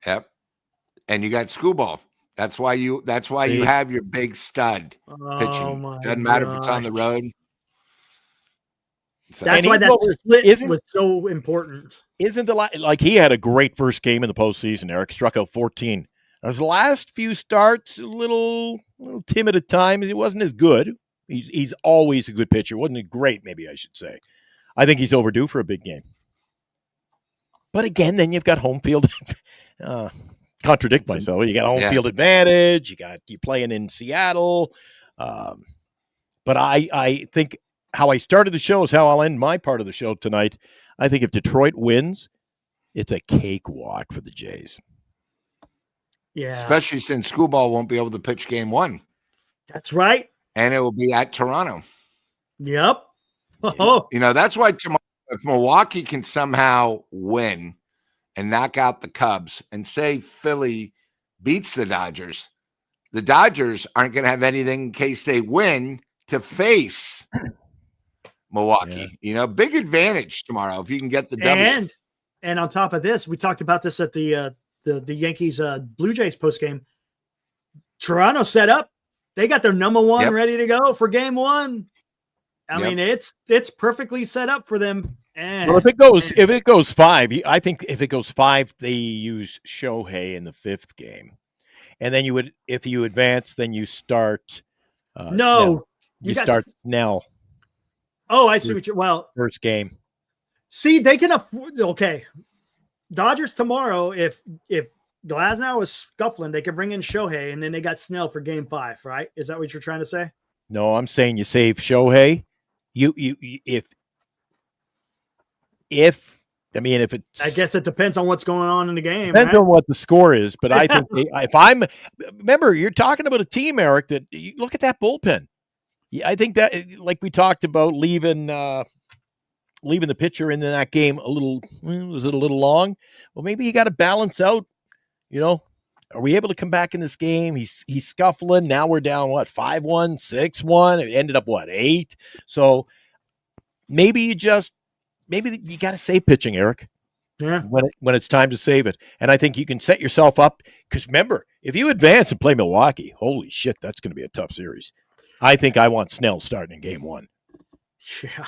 Yep. And you got Screwball. That's why you have your big stud pitching. Doesn't matter if it's on the road. So. That's why that split was so important. Isn't like he had a great first game in the postseason, Eric, struck out 14. His last few starts, a little timid at times. He wasn't as good. He's always a good pitcher. Wasn't great, maybe I should say. I think he's overdue for a big game. But again, then you've got home field. Contradict myself. You got home field advantage. You playing in Seattle. But I think how I started the show is how I'll end my part of the show tonight. I think if Detroit wins, it's a cakewalk for the Jays. Yeah. Especially since Screwball won't be able to pitch game 1. That's right. And it will be at Toronto. Yep. Oh. You know, that's why tomorrow, if Milwaukee can somehow win and knock out the Cubs and say Philly beats the Dodgers aren't going to have anything in case they win to face Milwaukee. Yeah. You know, big advantage tomorrow if you can get the W. And on top of this, we talked about this at the Yankees Blue Jays postgame. Toronto set up. They got their number 1 ready to go for game 1. I mean, it's perfectly set up for them. And well, if it goes 5, I think if it goes 5, they use Shohei in the 5th game, and then if you advance, then you start. Snell. You start Snell. Oh, I see what you're. First game. See, they can afford. Okay, Dodgers tomorrow. If Glasnow is scuffling, they can bring in Shohei, and then they got Snell for game 5. Right? Is that what you're trying to say? No, I'm saying you save Shohei. If it's, I guess it depends on what's going on in the game. Depends on what the score is, but I think remember, you're talking about a team, Eric, that you look at that bullpen. I think that, like we talked about, leaving the pitcher in that game was it a little long? Well, maybe you got to balance out. You know, are we able to come back in this game? He's scuffling. Now we're down 5-1, 6-1. It ended up 8. So maybe you got to save pitching, Eric. Yeah. When it's time to save it. And I think you can set yourself up, because remember, if you advance and play Milwaukee, holy shit, that's going to be a tough series. I think I want Snell starting in game 1. Yeah.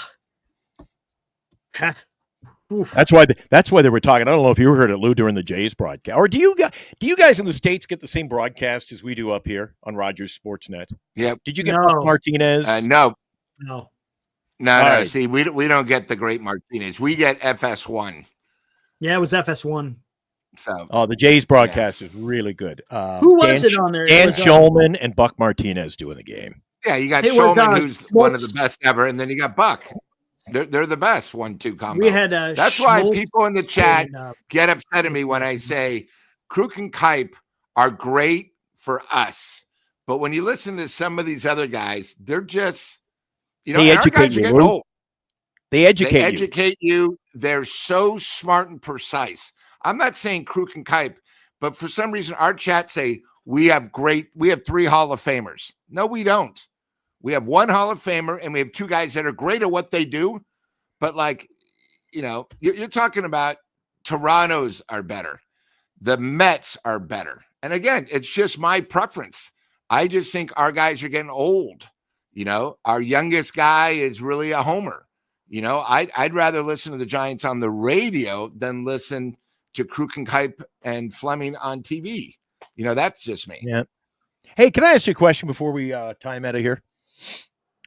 That's why they were talking. I don't know if you heard it, Lou, during the Jays broadcast. Or do you guys in the States get the same broadcast as we do up here on Rogers Sportsnet? Yeah. Did you get Martinez? No. Right. See, we don't get the great Martinez. We get FS1. Yeah, it was FS1. So, the Jays broadcast is really good. Who was it on there? Dan Shulman and Buck Martinez doing the game. Yeah, you got Shulman, who's one of the best ever, and then you got Buck. They're the best 1-2 combo. We had that's why people in the chat get upset at me when I say Kruk and Kipe are great for us. But when you listen to some of these other guys, they're just, They and our educate guys are you, getting Lou. old. They They educate you. educate you. They're so smart and precise. I'm not saying Kruk and Kipe, but for some reason, our chat say we have 3 Hall of Famers. No, we don't. We have 1 Hall of Famer, and we have 2 guys that are great at what they do. But you're talking about Toronto's are better. The Mets are better. And again, it's just my preference. I just think our guys are getting old. Our youngest guy is really a homer. I'd rather listen to the Giants on the radio than listen to Kruk and Kipe and Fleming on TV. That's just me. Yeah. Hey, can I ask you a question before we time out of here?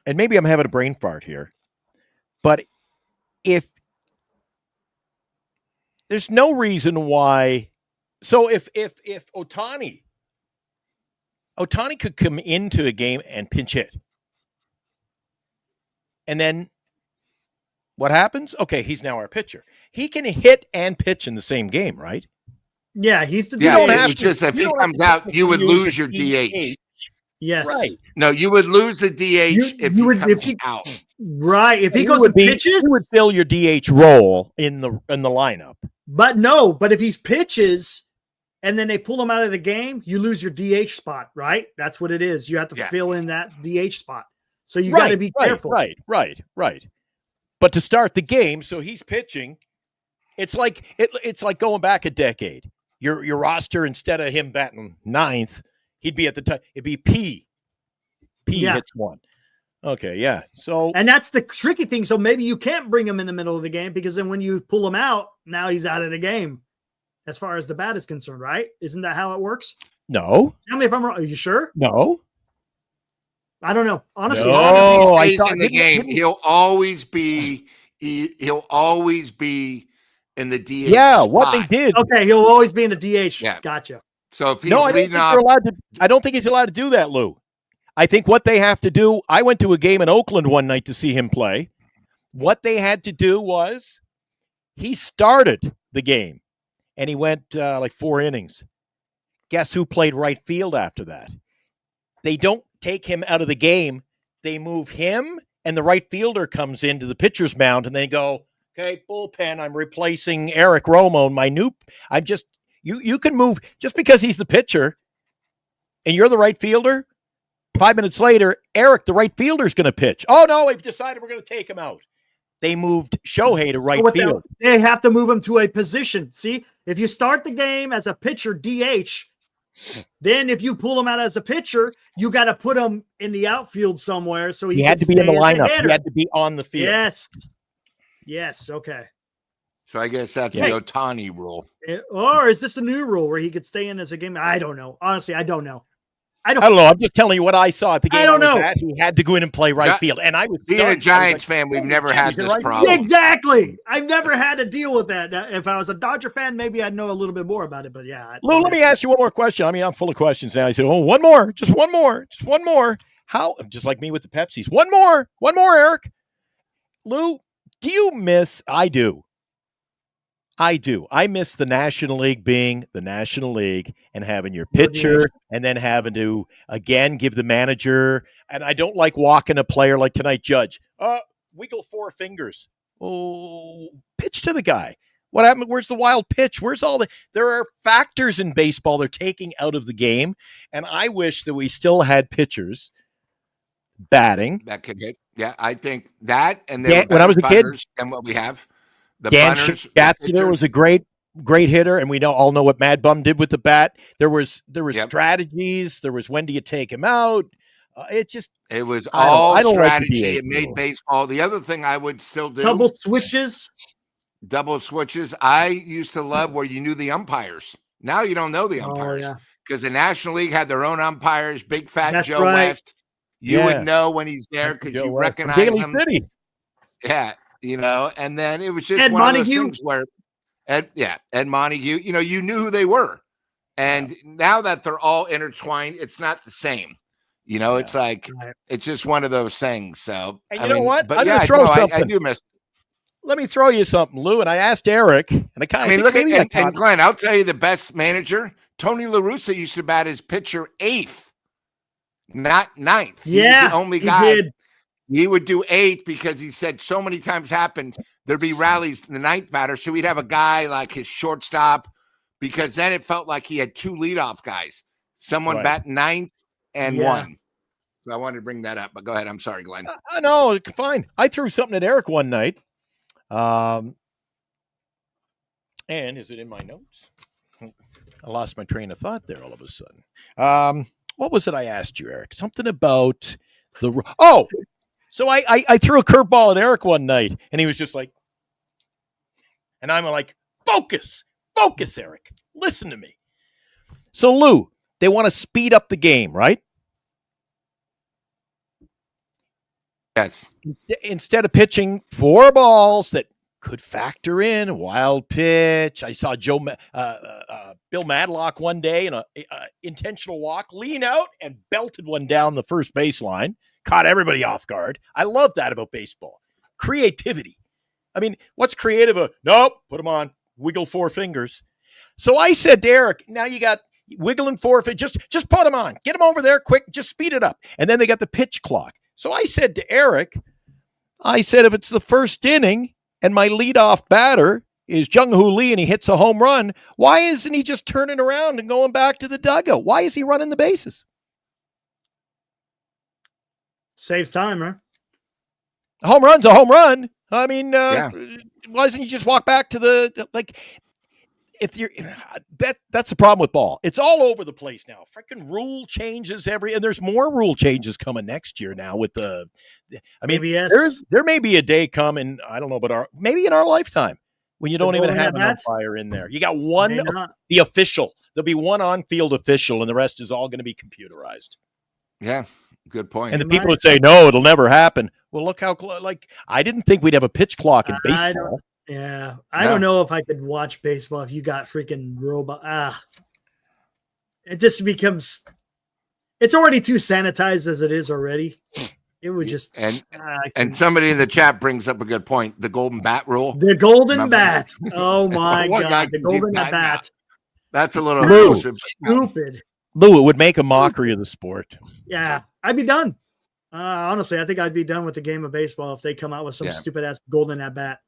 And maybe I'm having a brain fart here, but if there's no reason why, so if Ohtani could come into a game and pinch hit, and then what happens? Okay, he's now our pitcher. He can hit and pitch in the same game, right? Yeah, he's the Yeah, DH. it's just if he comes out, you would lose your DH. Yes. Right. No, you would lose the DH if he comes out. Right. If he goes and pitches, he would fill your DH role in the lineup. But if he pitches and then they pull him out of the game, you lose your DH spot, right? That's what it is. You have to fill in that DH spot. So you got to be careful. Right. But to start the game, so he's pitching. It's like going back a decade. Your roster, instead of him batting 9th, he'd be at the top. It'd be P hits 1. Okay, yeah. So, and that's the tricky thing. So maybe you can't bring him in the middle of the game, because then when you pull him out, now he's out of the game as far as the bat is concerned, right? Isn't that how it works? No. Tell me if I'm wrong. Are you sure? No. I don't know. Honestly, As long as he stays in the game, he'll always be in the DH. Yeah, what they did. Okay, he'll always be in the DH. Yeah. Gotcha. So if he's leading off, I don't think he's allowed to do that, Lou. I think what they have to do, I went to a game in Oakland one night to see him play. What they had to do was he started the game and he went like 4 innings. Guess who played right field after that? They don't take him out of the game. They move him, and the right fielder comes into the pitcher's mound, and they go, okay, bullpen, I'm replacing Eric Romo. You can move just because he's the pitcher and you're the right fielder. 5 minutes later, Eric, the right fielder, is going to pitch. Oh, no, we've decided we're going to take him out. They moved Shohei to right field. They have to move him to a position. See, if you start the game as a pitcher, DH, then if you pull him out as a pitcher, you got to put him in the outfield somewhere. So he had to be in the lineup. He had to be on the field. Yes. Okay. So I guess that's the Ohtani rule. Or is this a new rule where he could stay in as a game? I don't know. Honestly, I don't know. I don't know. I'm just telling you what I saw at the game. I don't know. He had to go in and play right field. And I was being a Giants fan, we've never had this problem. Exactly. I've never had to deal with that. Now, if I was a Dodger fan, maybe I'd know a little bit more about it. But yeah. Lou, let me ask you one more question. I mean, I'm full of questions now. I said, one more. Just one more. How? Just like me with the Pepsis. One more, Eric. Lou, do you miss? I do. I miss the National League being the National League and having your pitcher and then having to, again, give the manager. And I don't like walking a player like tonight, Judge. Wiggle 4 fingers. Oh, pitch to the guy. What happened? Where's the wild pitch? There are factors in baseball they're taking out of the game. And I wish that we still had pitchers batting. That could hit. Yeah, I think that. And when I was a kid, and what we have. Dan Schatzler was a great hitter, and we all know what Mad Bum did with the bat. There was strategies. There was when do you take him out? It was all strategy. It made baseball. The other thing I would still do double switches. I used to love where you knew the umpires. Now you don't know the umpires because the National League had their own umpires. Big Fat Joe West. You would know when he's there because you recognize him. City. Yeah. And then it was just one of those things where Ed Montague, you knew who they were. And now that they're all intertwined, it's not the same. It's like, it's just one of those things. So, and you know what? But I'm going to throw something. I do miss it. let me throw you something, Lou. And I asked Eric, and I kind I of mean, look at and Glenn. I'll tell you the best manager. Tony La Russa used to bat his pitcher 8th, not 9th. He was the only guy. He would do 8th because he said so many times happened there'd be rallies in the 9th batter, so we'd have a guy like his shortstop, because then it felt like he had 2 leadoff guys. Someone bat 9th and 1. So I wanted to bring that up, but go ahead. I'm sorry, Glenn. No, fine. I threw something at Eric one night. And is it in my notes? I lost my train of thought there all of a sudden. What was it I asked you, Eric? Something about so I threw a curveball at Eric one night, and he was just like, and I'm like, focus, Eric. Listen to me. So, Lou, they want to speed up the game, right? Yes. Instead of pitching 4 balls that could factor in a wild pitch. I saw Bill Madlock one day in a intentional walk, lean out and belted one down the first baseline, caught everybody off guard. I love that about baseball. Creativity. I mean, what's creative? Nope, put them on, wiggle 4 fingers. So I said to Eric, now you got wiggling 4 fingers, just put them on, get them over there quick, just speed it up. And then they got the pitch clock. So I said to Eric, if it's the first inning and my leadoff batter is Jung-Hoo Lee and he hits a home run, why isn't he just turning around and going back to the dugout? Why is he running the bases? Saves time, right? A home run's a home run. I mean, why doesn't he just walk back to the if you're that's the problem with ball. It's all over the place now. Freaking rule changes and there's more rule changes coming next year now with there may be a day coming, I don't know, but maybe in our lifetime when you don't even have an umpire in there. You got one, the official. There'll be one on-field official, and the rest is all going to be computerized. Yeah, good point. And the people would say, no, it'll never happen. Well, look how I didn't think we'd have a pitch clock in baseball. I don't know if I could watch baseball if you got freaking robot. It just becomes. It's already too sanitized as it is already. It would just and somebody in the chat brings up a good point. The golden bat rule. The golden bat. Oh my god, the golden bat. That's a little stupid. Lou, it would make a mockery of the sport. Yeah, I'd be done. Honestly, I think I'd be done with the game of baseball if they come out with some stupid ass golden at bat.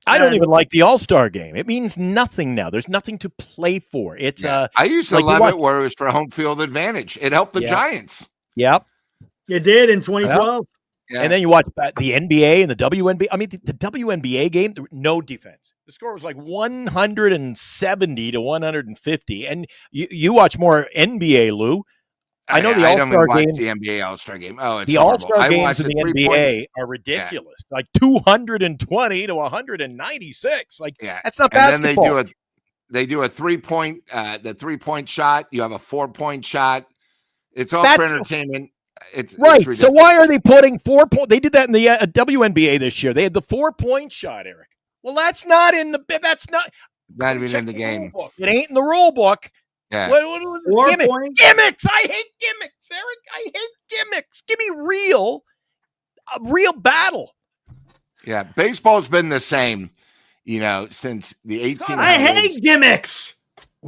I don't even like the All-Star game. It means nothing now. There's nothing to play for. It's I used to love it where it was for home field advantage. It helped the Giants. Yep. It did in 2012. Yeah. And then you watch the NBA and the WNBA. I mean, the WNBA game, no defense. The score was like 170 to 150. And you watch more NBA, Lou. I know the All-Star game. The NBA All-Star game. Oh, it's the All-Star games in the NBA are ridiculous. Yeah. Like 220 to 196. Like that's not basketball. And then they do a 3-point, the 3-point shot. You have a 4-point shot. It's all for entertainment. It's right. So why are they putting 4 points? They did that in the WNBA this year. They had the 4-point shot, Eric. Well, that's not in the. That's not even in the game. It ain't in the rule book. Yeah. What gimmicks. I hate gimmicks, Eric. I hate gimmicks. Give me a real battle. Yeah, baseball's been the same, since the 1800s. I hate gimmicks.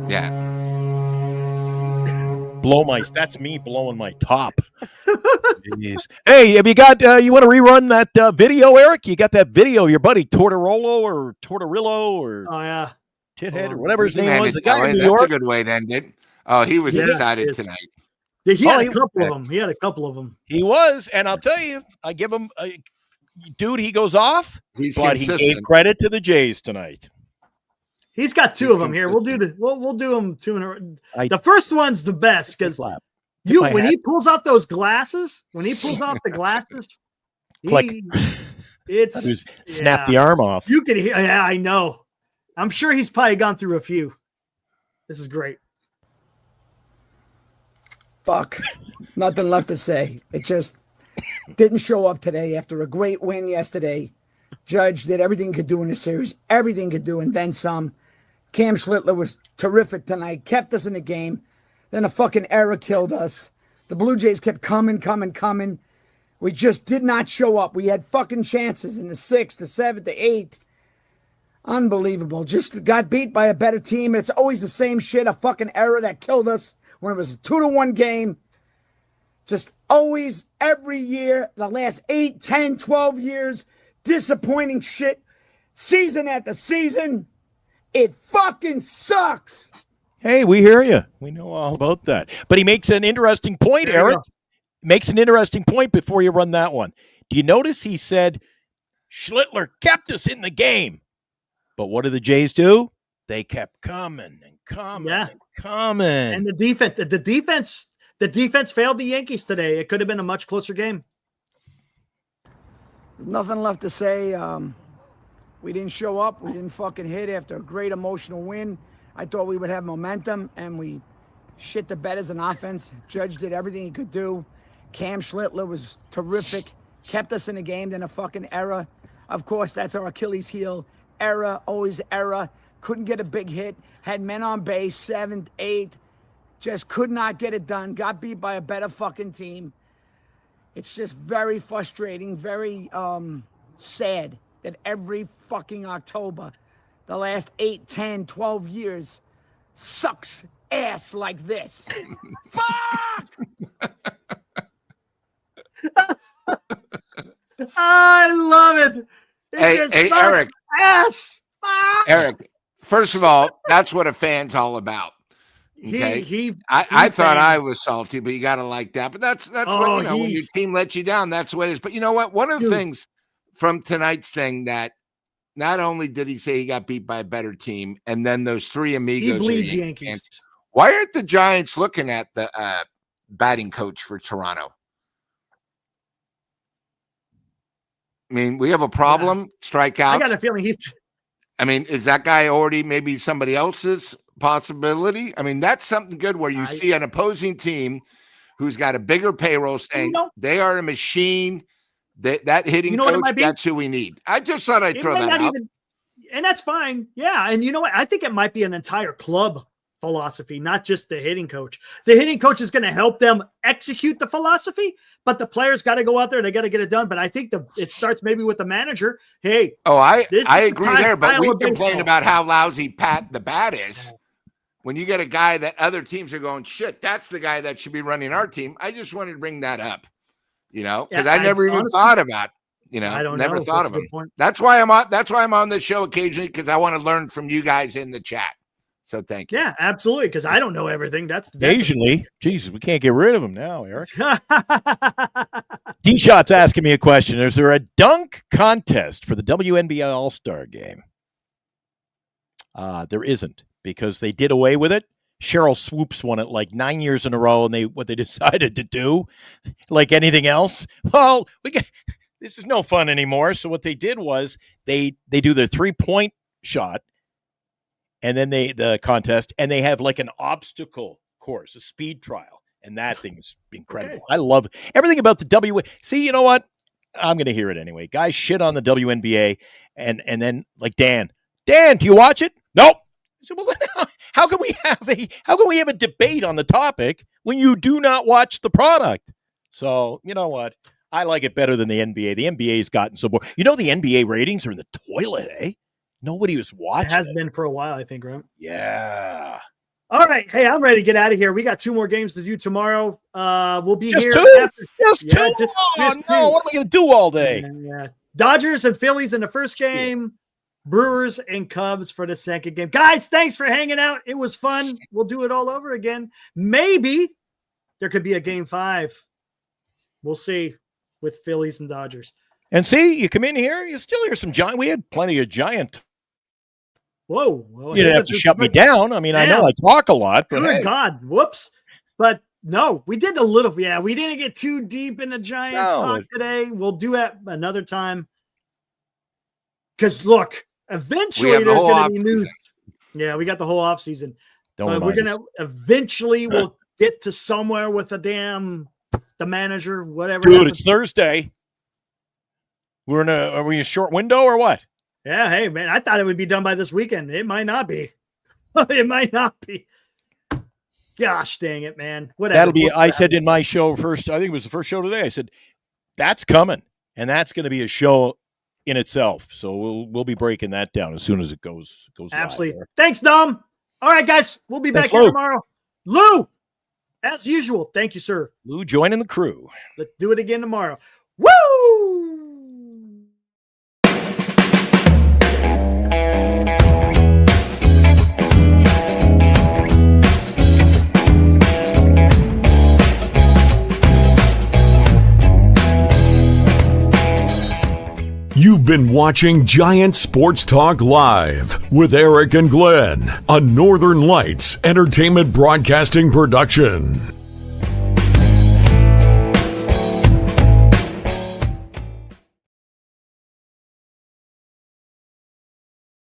Yeah. That's me blowing my top. Hey, have you got, you want to rerun that video, Eric? You got that video, your buddy Tortorello or Oh, yeah. Tithead or whatever his name was. The guy in New That's York. a good way to end it. Oh, he was excited tonight. He had a couple of them. He was, and I'll tell you, I give him, dude, he goes off, but he gave credit to the Jays tonight. He's got 2 of them here. We'll do them 2 in a row. The first one's the best because when he pulls out those glasses, click. It's snap the arm off. You can hear. Yeah, I know. I'm sure he's probably gone through a few. This is great. Fuck. Nothing left to say. It just didn't show up today after a great win yesterday. Judge did everything he could do in the series. Everything he could do and then some. Cam Schlittler was terrific tonight. Kept us in the game. Then a fucking error killed us. The Blue Jays kept coming. We just did not show up. We had fucking chances in the 6th, the 7th, the 8th. Unbelievable. Just got beat by a better team. It's always the same shit, a fucking error that killed us when it was a 2-1 game. Just always, every year, the last 8, 10, 12 years, disappointing shit, season after season. It fucking sucks. Hey, we hear you. We know all about that. But he makes an interesting point, There you Eric. go. Makes an interesting point before you run that one. Do you notice he said, Schlittler kept us in the game? But what did the Jays do? They kept coming and coming and coming. And the defense failed the Yankees today. It could have been a much closer game. There's nothing left to say. We didn't show up. We didn't fucking hit after a great emotional win. I thought we would have momentum, and we shit the bed as an offense. Judge did everything he could do. Cam Schlittler was terrific. Kept us in the game in a fucking error. Of course, that's our Achilles heel. Error, always error. Couldn't get a big hit. Had men on base, 7th, 8th. Just could not get it done. Got beat by a better fucking team. It's just very frustrating, very sad that every fucking October, the last 8, 10, 12 years, sucks ass like this. Fuck! I love it. It just Hey, sucks Eric. ass. Fuck! Eric, first of all, that's what a fan's all about. Okay. I thought I was salty, but you got to like that. But that's what, when your team lets you down, that's what it is. But you know what? One of the things from tonight's thing that not only did he say he got beat by a better team, and then those three amigos. He bleeds Yankees. Why aren't the Giants looking at the batting coach for Toronto? I mean, we have a problem. Strikeouts. I got a feeling is that guy already maybe somebody else's possibility? I mean, that's something good where you see an opposing team who's got a bigger payroll saying they are a machine. That hitting coach, that's who we need. I just thought I'd throw that out. And that's fine. Yeah. And you know what? I think it might be an entire club philosophy, not just the hitting coach. The hitting coach is going to help them execute the philosophy, but the players got to go out there and they got to get it done. But I think it starts maybe with the manager. Hey, I agree there, but we complain about how lousy the bat is. When you get a guy that other teams are going, shit, that's the guy that should be running our team. I just wanted to bring that up, because I never even thought about, I don't never know. thought of him. That's why I'm on this show occasionally, because I want to learn from you guys in the chat. So thank you. Yeah, absolutely. Because I don't know everything. That's occasionally. Jesus, we can't get rid of him now, Eric. D-Shot's asking me a question. Is there a dunk contest for the WNBA All-Star game? There isn't, because they did away with it. Cheryl Swoops won it like 9 years in a row, and what they decided to do, like anything else, well, this is no fun anymore. So what they did was they do their 3-point shot, and then the contest, and they have like an obstacle course, a speed trial, and that thing's incredible. Okay. I love everything about the WNBA. See, you know what? I'm going to hear it anyway. Guys shit on the WNBA, and then like Dan, do you watch it? Nope. I said, well, then how can we have a debate on the topic when you do not watch the product? So you know what? I like it better than the NBA. The NBA has gotten so boring. The NBA ratings are in the toilet, eh? Nobody was watching. It has been for a while, I think, right? Yeah. All right. Hey, I'm ready to get out of here. We got 2 more games to do tomorrow. We'll be just here. Two? Just two? Just two. What am I going to do all day? Yeah. Dodgers and Phillies in the first game. Yeah. Brewers and Cubs for the second game. Guys, thanks for hanging out. It was fun. We'll do it all over again. Maybe there could be a game 5. We'll see with Phillies and Dodgers. And see, you come in here, you still hear some Giant. We had plenty of Giant. Whoa. You didn't have to shut me down. I mean, I know I talk a lot. But good God. Whoops. But no, we did a little. Yeah, we didn't get too deep in the Giants talk today. We'll do it another time. Because look, eventually there's going to be news. Yeah, we got the whole offseason. We're going to eventually we'll get to somewhere with the manager, whatever. Dude, it's Thursday. Are we in a short window or what? Yeah, hey, man, I thought it would be done by this weekend. It might not be. It might not be. Gosh dang it, man. Whatever. That'll be, I said in my show first, I think it was the first show today, I said, that's coming, and that's going to be a show in itself. So we'll be breaking that down as soon as it goes Absolutely. live. Thanks, Dom. All right, guys, we'll be back Thanks, here Lou. tomorrow. Lou, as usual, thank you, sir. Lou joining the crew. Let's do it again tomorrow. Woo! You've been watching Giant Sports Talk Live with Eric and Glenn, a Northern Lights Entertainment Broadcasting production.